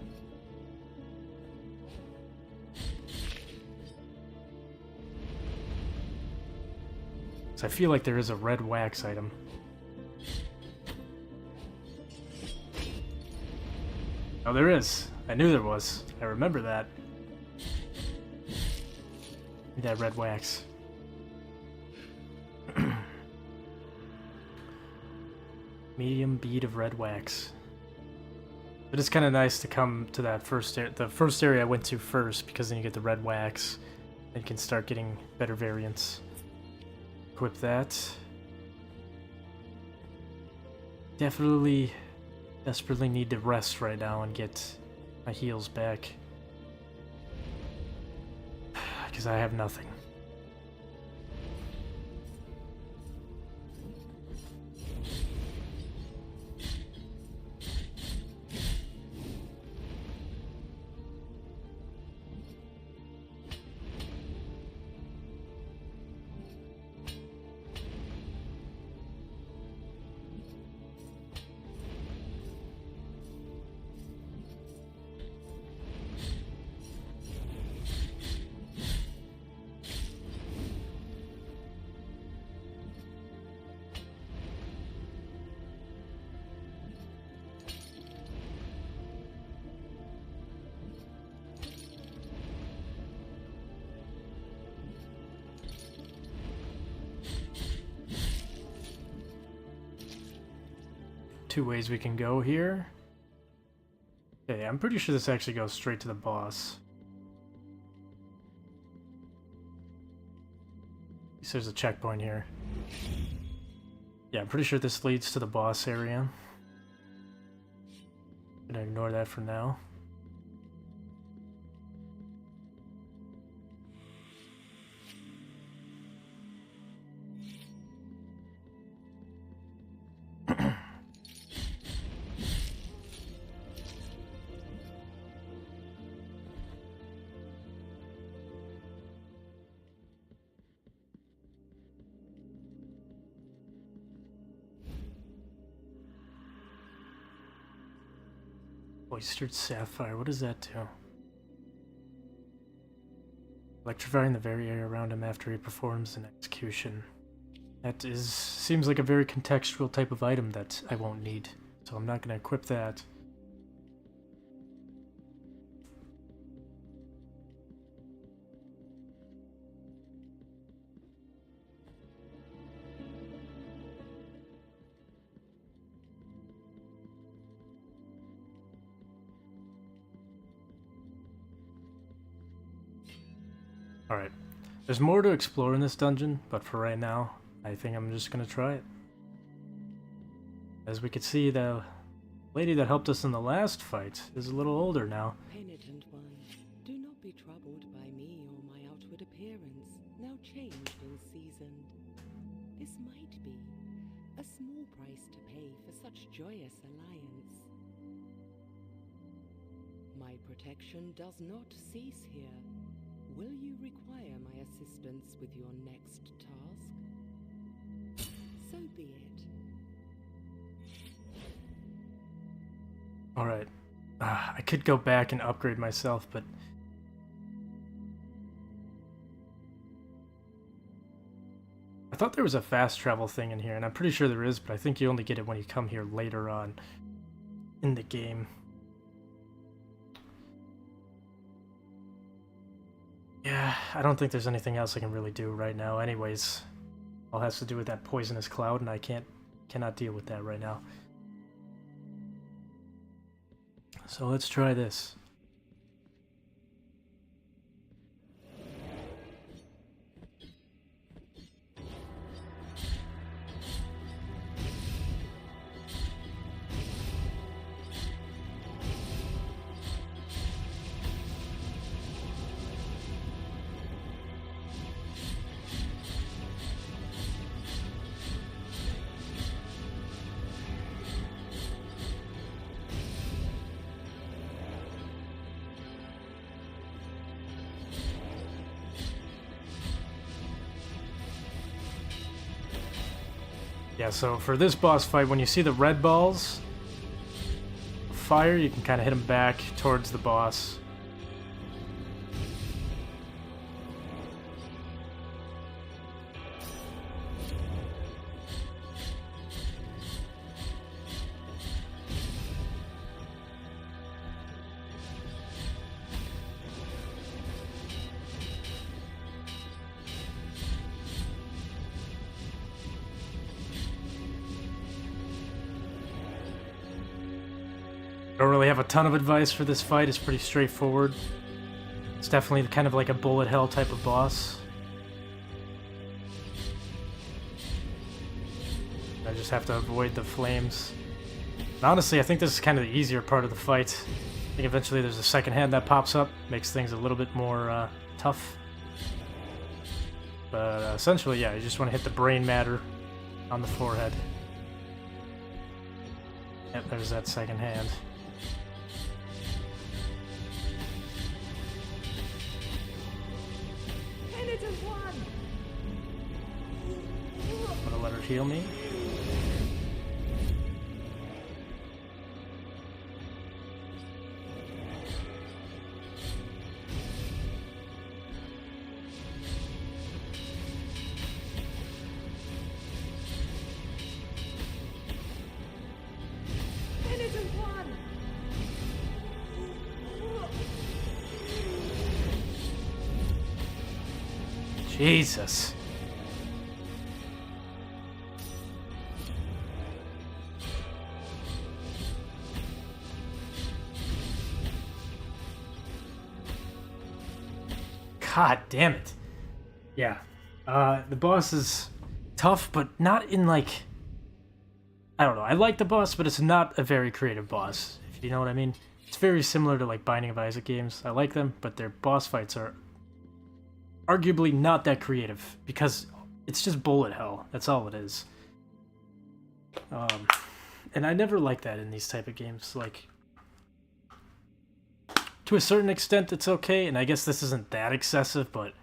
So I feel like there is a red wax item. Oh, there is. I knew there was. I remember that. That red wax. Medium bead of red wax. But it's kind of nice to come to that the first area I went to first, because then you get the red wax and you can start getting better variants. Equip that. Definitely, desperately need to rest right now and get my heals back. Because I have nothing. Two ways we can go here. Okay, I'm pretty sure this actually goes straight to the boss. At least there's a checkpoint here. Yeah, I'm pretty sure this leads to the boss area. Gonna ignore that for now. Oystered sapphire, what does that do? Electrifying the very air around him after he performs an execution. That seems like a very contextual type of item that I won't need, so I'm not going to equip that. Alright, there's more to explore in this dungeon, but for right now, I think I'm just gonna try it. As we could see, the lady that helped us in the last fight is a little older now. Penitent one, do not be troubled by me or my outward appearance, now changed and seasoned. This might be a small price to pay for such joyous alliance. My protection does not cease here. Will you require my assistance with your next task? So be it. Alright. I could go back and upgrade myself, but... I thought there was a fast travel thing in here, and I'm pretty sure there is, but I think you only get it when you come here later on in the game. Yeah, I don't think there's anything else I can really do right now anyways. All has to do with that poisonous cloud, and I cannot deal with that right now. So let's try this. Yeah, so for this boss fight, when you see the red balls of fire, you can kind of hit them back towards the boss. Don't really have a ton of advice for this fight. It's pretty straightforward. It's definitely kind of like a bullet hell type of boss. I just have to avoid the flames. And honestly, I think this is kind of the easier part of the fight. I think eventually there's a second hand that pops up, makes things a little bit more tough. But essentially, yeah, you just want to hit the brain matter on the forehead. Yep, there's that second hand. I'm gonna let her heal me. Jesus. God damn it. Yeah. The boss is tough, but not in like... I don't know. I like the boss, but it's not a very creative boss, if you know what I mean. It's very similar to like Binding of Isaac games. I like them, but their boss fights are arguably not that creative because it's just bullet hell. That's all it is. And I never like that in these type of games. Like, to a certain extent, it's okay, and I guess this isn't that excessive, but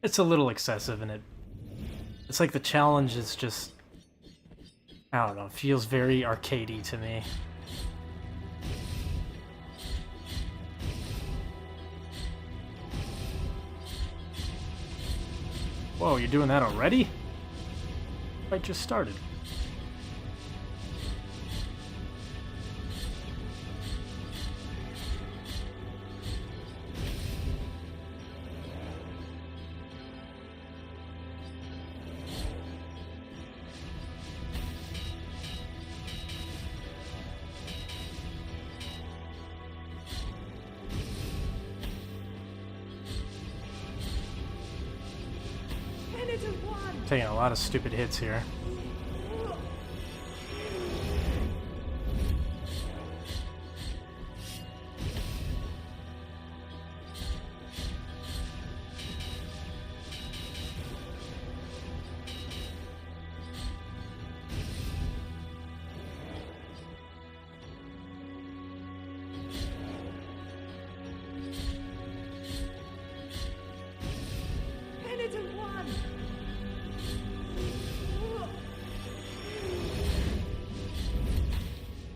it's a little excessive, and it's like the challenge is just, I don't know, feels very arcadey to me. Whoa, you're doing that already? Fight just started. Taking a lot of stupid hits here.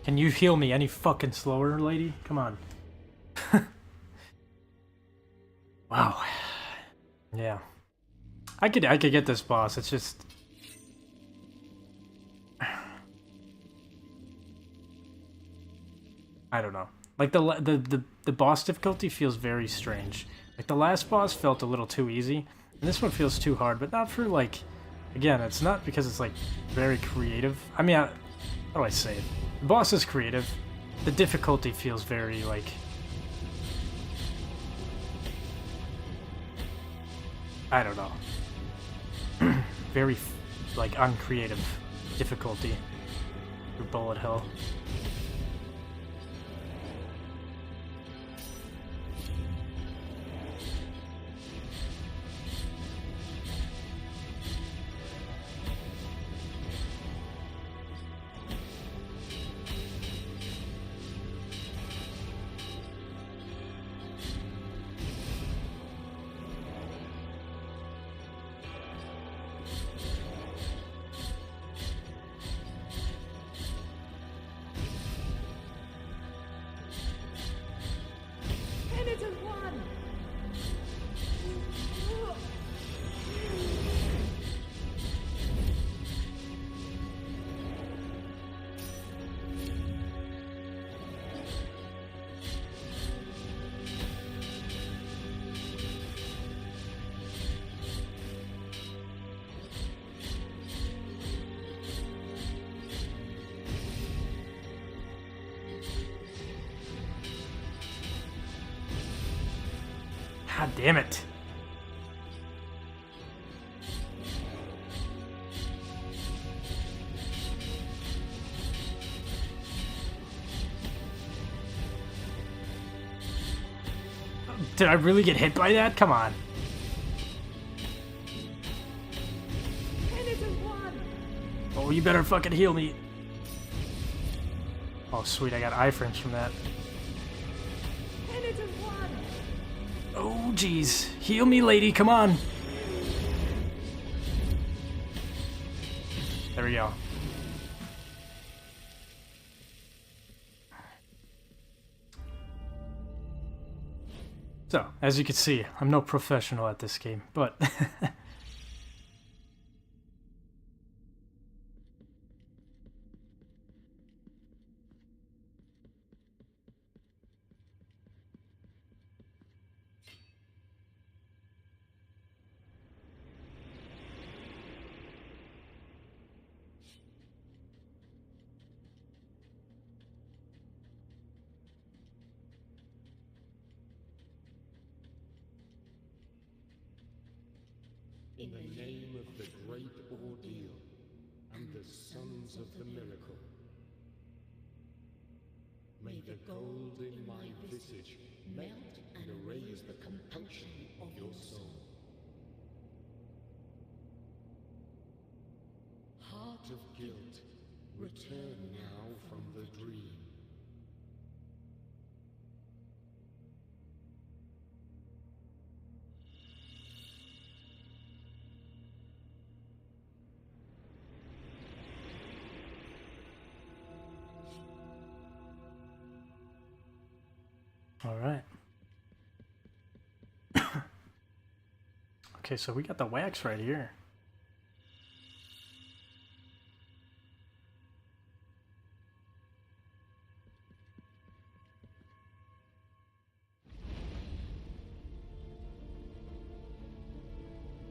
Can you heal me any fucking slower, lady? Come on. Wow. Yeah. I could get this boss. It's just I don't know. Like the boss difficulty feels very strange. Like the last boss felt a little too easy, and this one feels too hard, but not for like, again, it's not because it's like very creative. I mean, how do I say it? The boss is creative. The difficulty feels very, like... I don't know. Very, like, uncreative difficulty for bullet hell. God damn it. Did I really get hit by that? Come on. Oh, you better fucking heal me. Oh, sweet, I got iframes from that. Oh, jeez. Heal me, lady, come on. There we go. So, as you can see, I'm no professional at this game, but... In the name of the great ordeal and the sons of the miracle, may the gold in my visage melt and erase the compunction of your soul. Heart of guilt, return now from the dream. All right. Okay, so we got the wax right here.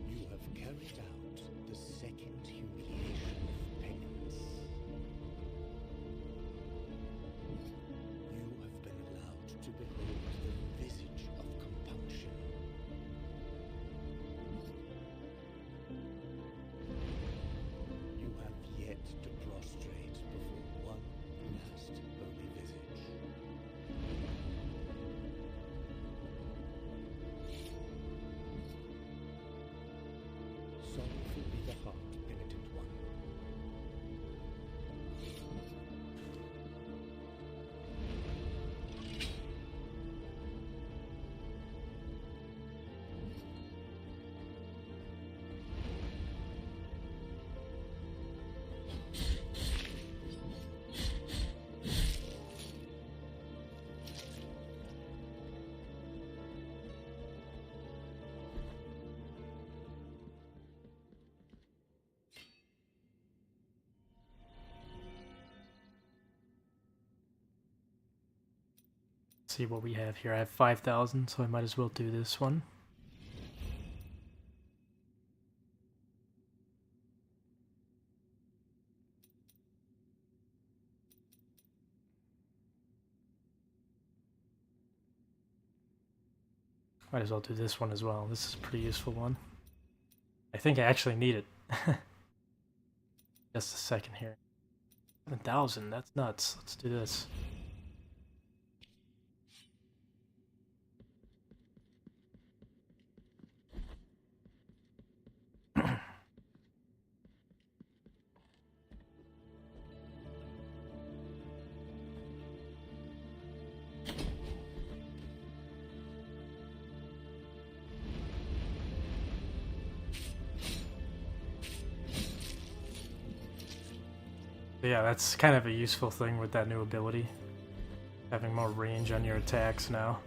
You have carried out the second humiliation of penance. You have been allowed to behold the visage of compunction. You have yet to prostrate before one last holy visage. Sorrowful be the heart, penitent one. See what we have here. I have 5,000, so I might as well do this one. Might as well do this one as well. This is a pretty useful one. I think I actually need it. Just a second here. 7,000, that's nuts. Let's do this. Yeah, that's kind of a useful thing with that new ability. Having more range on your attacks now.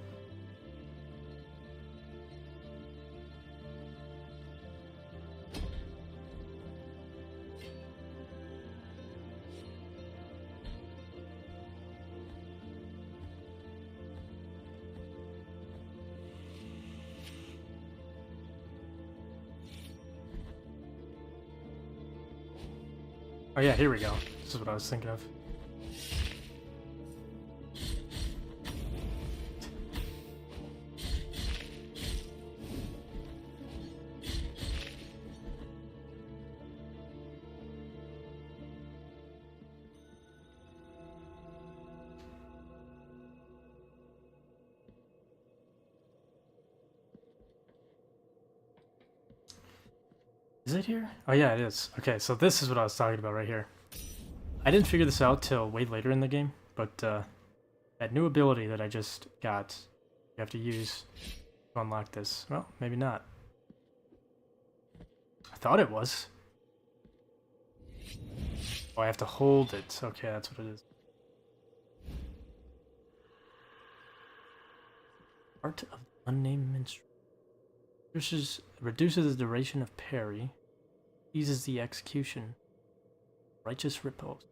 Oh yeah, here we go. This is what I was thinking of. Is it here? Oh yeah, it is. Okay, so this is what I was talking about right here. I didn't figure this out till way later in the game, but that new ability that I just got, you have to use to unlock this. Well, maybe not. I thought it was. Oh, I have to hold it. Okay, that's what it is. Art of Unnamed Minstrel. Reduces the duration of parry. Eases the execution. Righteous Riposte.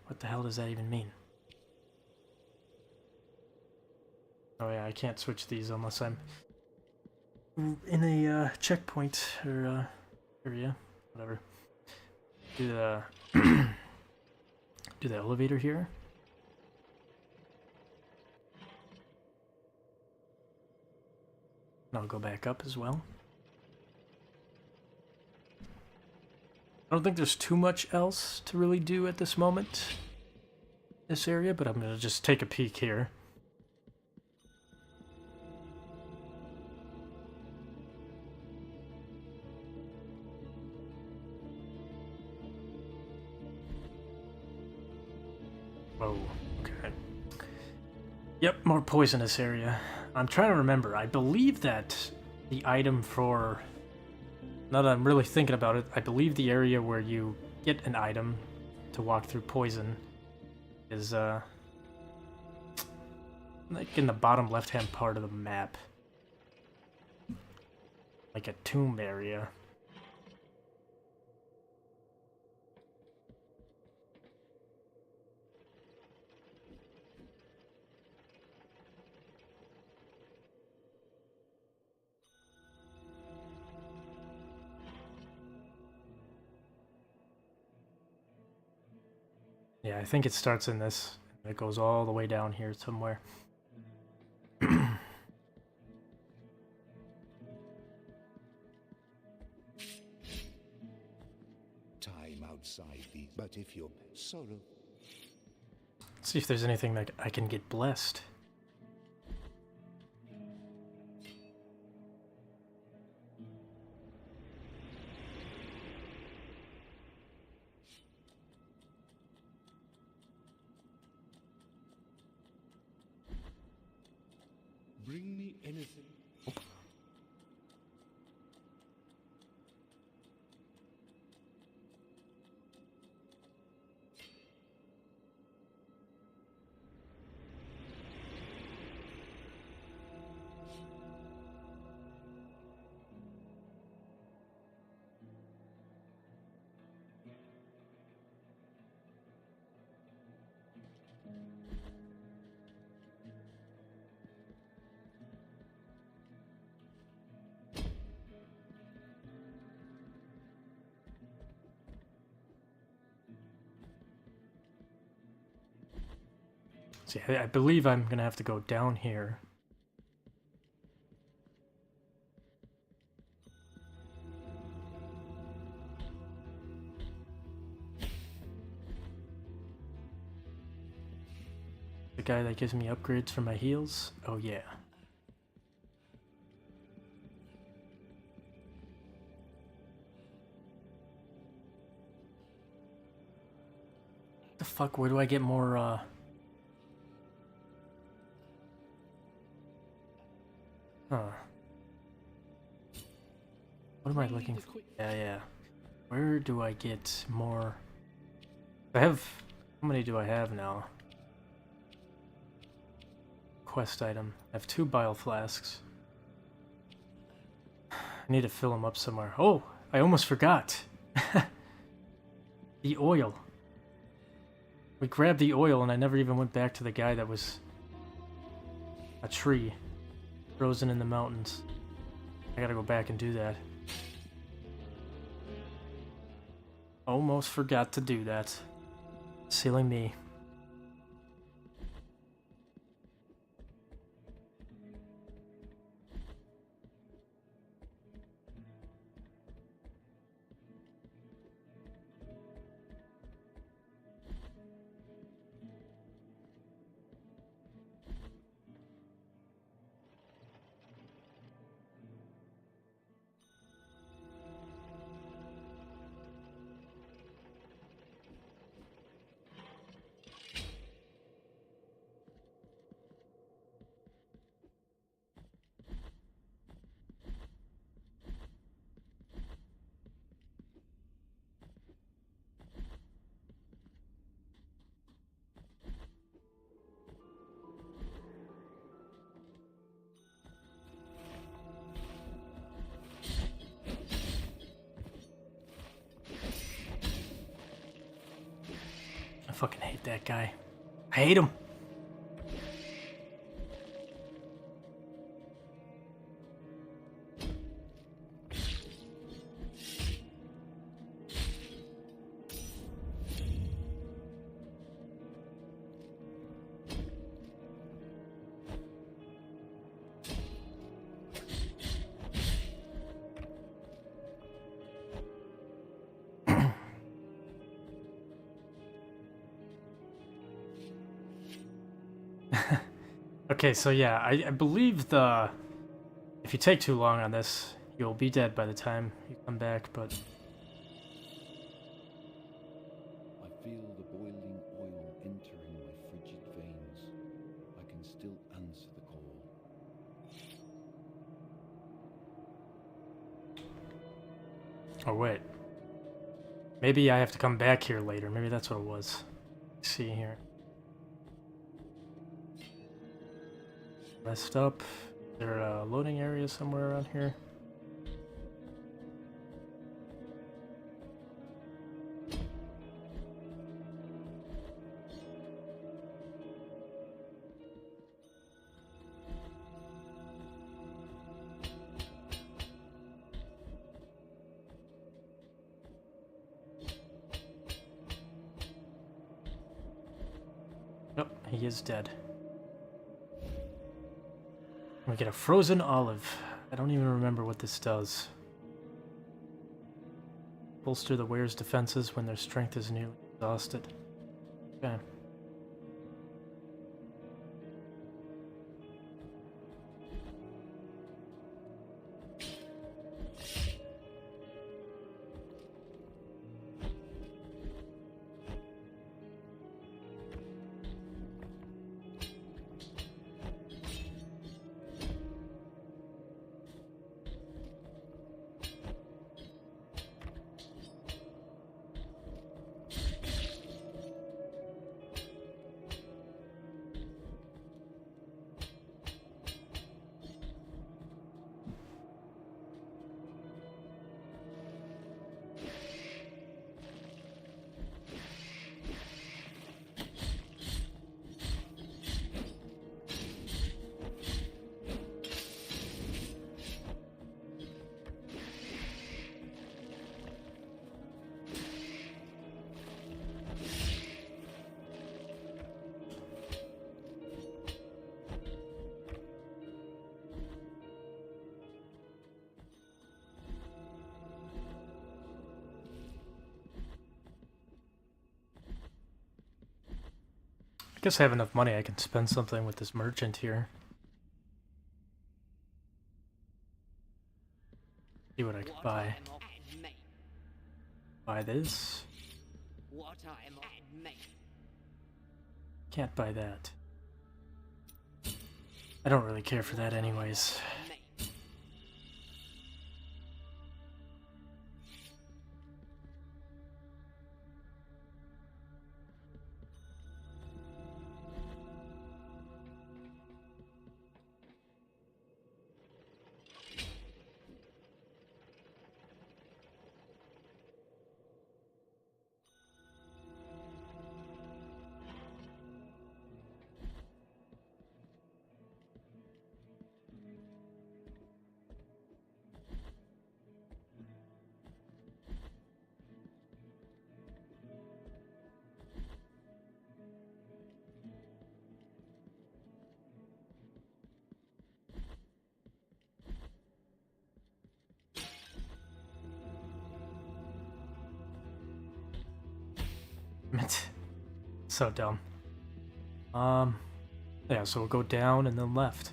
What the hell does that even mean? Oh yeah, I can't switch these unless I'm in a checkpoint or area, whatever. Do the do the elevator here. And I'll go back up as well. I don't think there's too much else to really do at this moment, this area, but I'm gonna just take a peek here. Whoa, okay. Yep, more poisonous area. I'm trying to remember. I believe that the item for... Now that I'm really thinking about it, I believe the area where you get an item to walk through poison is, like in the bottom left-hand part of the map. Like a tomb area. Yeah, I think it starts in this. And it goes all the way down here somewhere. Time outside these, but if you're sorrow, Let's see if there's anything that I can get blessed. bring me anything. See, I believe I'm gonna have to go down here. The guy that gives me upgrades for my heals? Oh yeah. The fuck, where do I get more, Huh. What am I looking for? Yeah. Where do I get more? I have... How many do I have now? Quest item. I have 2 bile flasks. I need to fill them up somewhere. Oh! I almost forgot! The oil. We grabbed the oil and I never even went back to the guy that was... a tree. Frozen in the mountains. I gotta go back and do that. Almost forgot to do that. Silly me. fucking hate that guy. I hate him. Okay, so yeah, I believe if you take too long on this, you'll be dead by the time you come back, but... I feel the boiling oil entering my frigid veins. I can still answer the call. Oh, wait. Maybe I have to come back here later. Maybe that's what it was. Let's see here. Rest up. Is there a loading area somewhere around here? Nope, he is dead. We get a frozen olive. I don't even remember what this does. Bolster the wearer's defenses when their strength is nearly exhausted. Okay. I guess I have enough money I can spend something with this merchant here. See what I can buy. Buy this. Can't buy that. I don't really care for that anyways. So dumb. Yeah, so we'll go down and then left.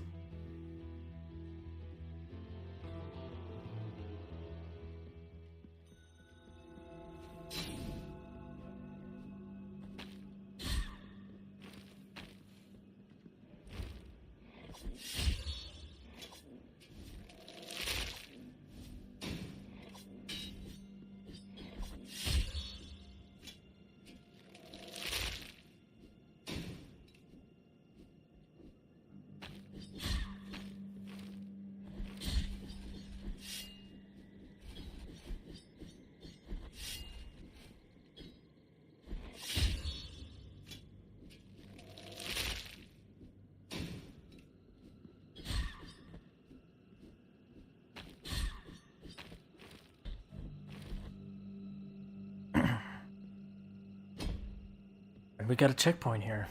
And we got a checkpoint here.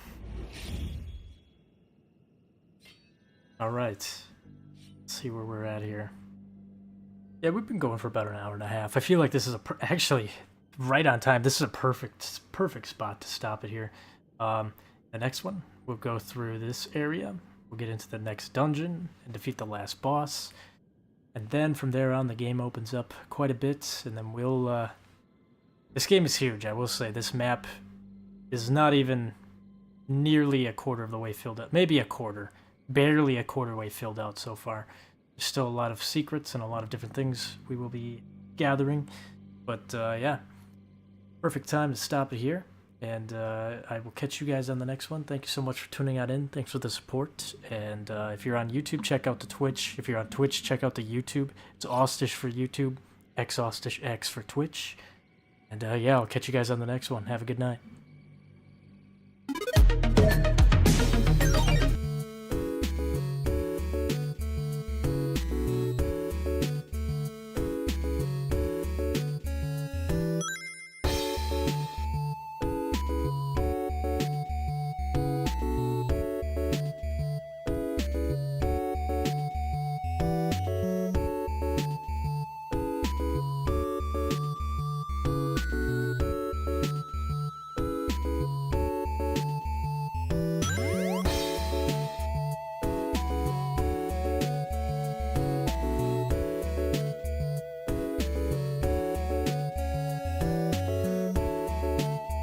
Alright. Let's see where we're at here. Yeah, we've been going for about an hour and a half. I feel like this is actually right on time. This is a perfect spot to stop it here. The next one, we'll go through this area. We'll get into the next dungeon and defeat the last boss. And then from there on, the game opens up quite a bit. And then we'll... This game is huge, I will say. This map is not even nearly a quarter of the way filled out. Maybe a quarter. Barely a quarter way filled out so far. There's still a lot of secrets and a lot of different things we will be gathering. But yeah, perfect time to stop it here. And I will catch you guys on the next one. Thank you so much for tuning out in. Thanks for the support. And if you're on YouTube, check out the Twitch. If you're on Twitch, check out the YouTube. It's Austish for YouTube, xAustishx for Twitch. And yeah, I'll catch you guys on the next one. Have a good night.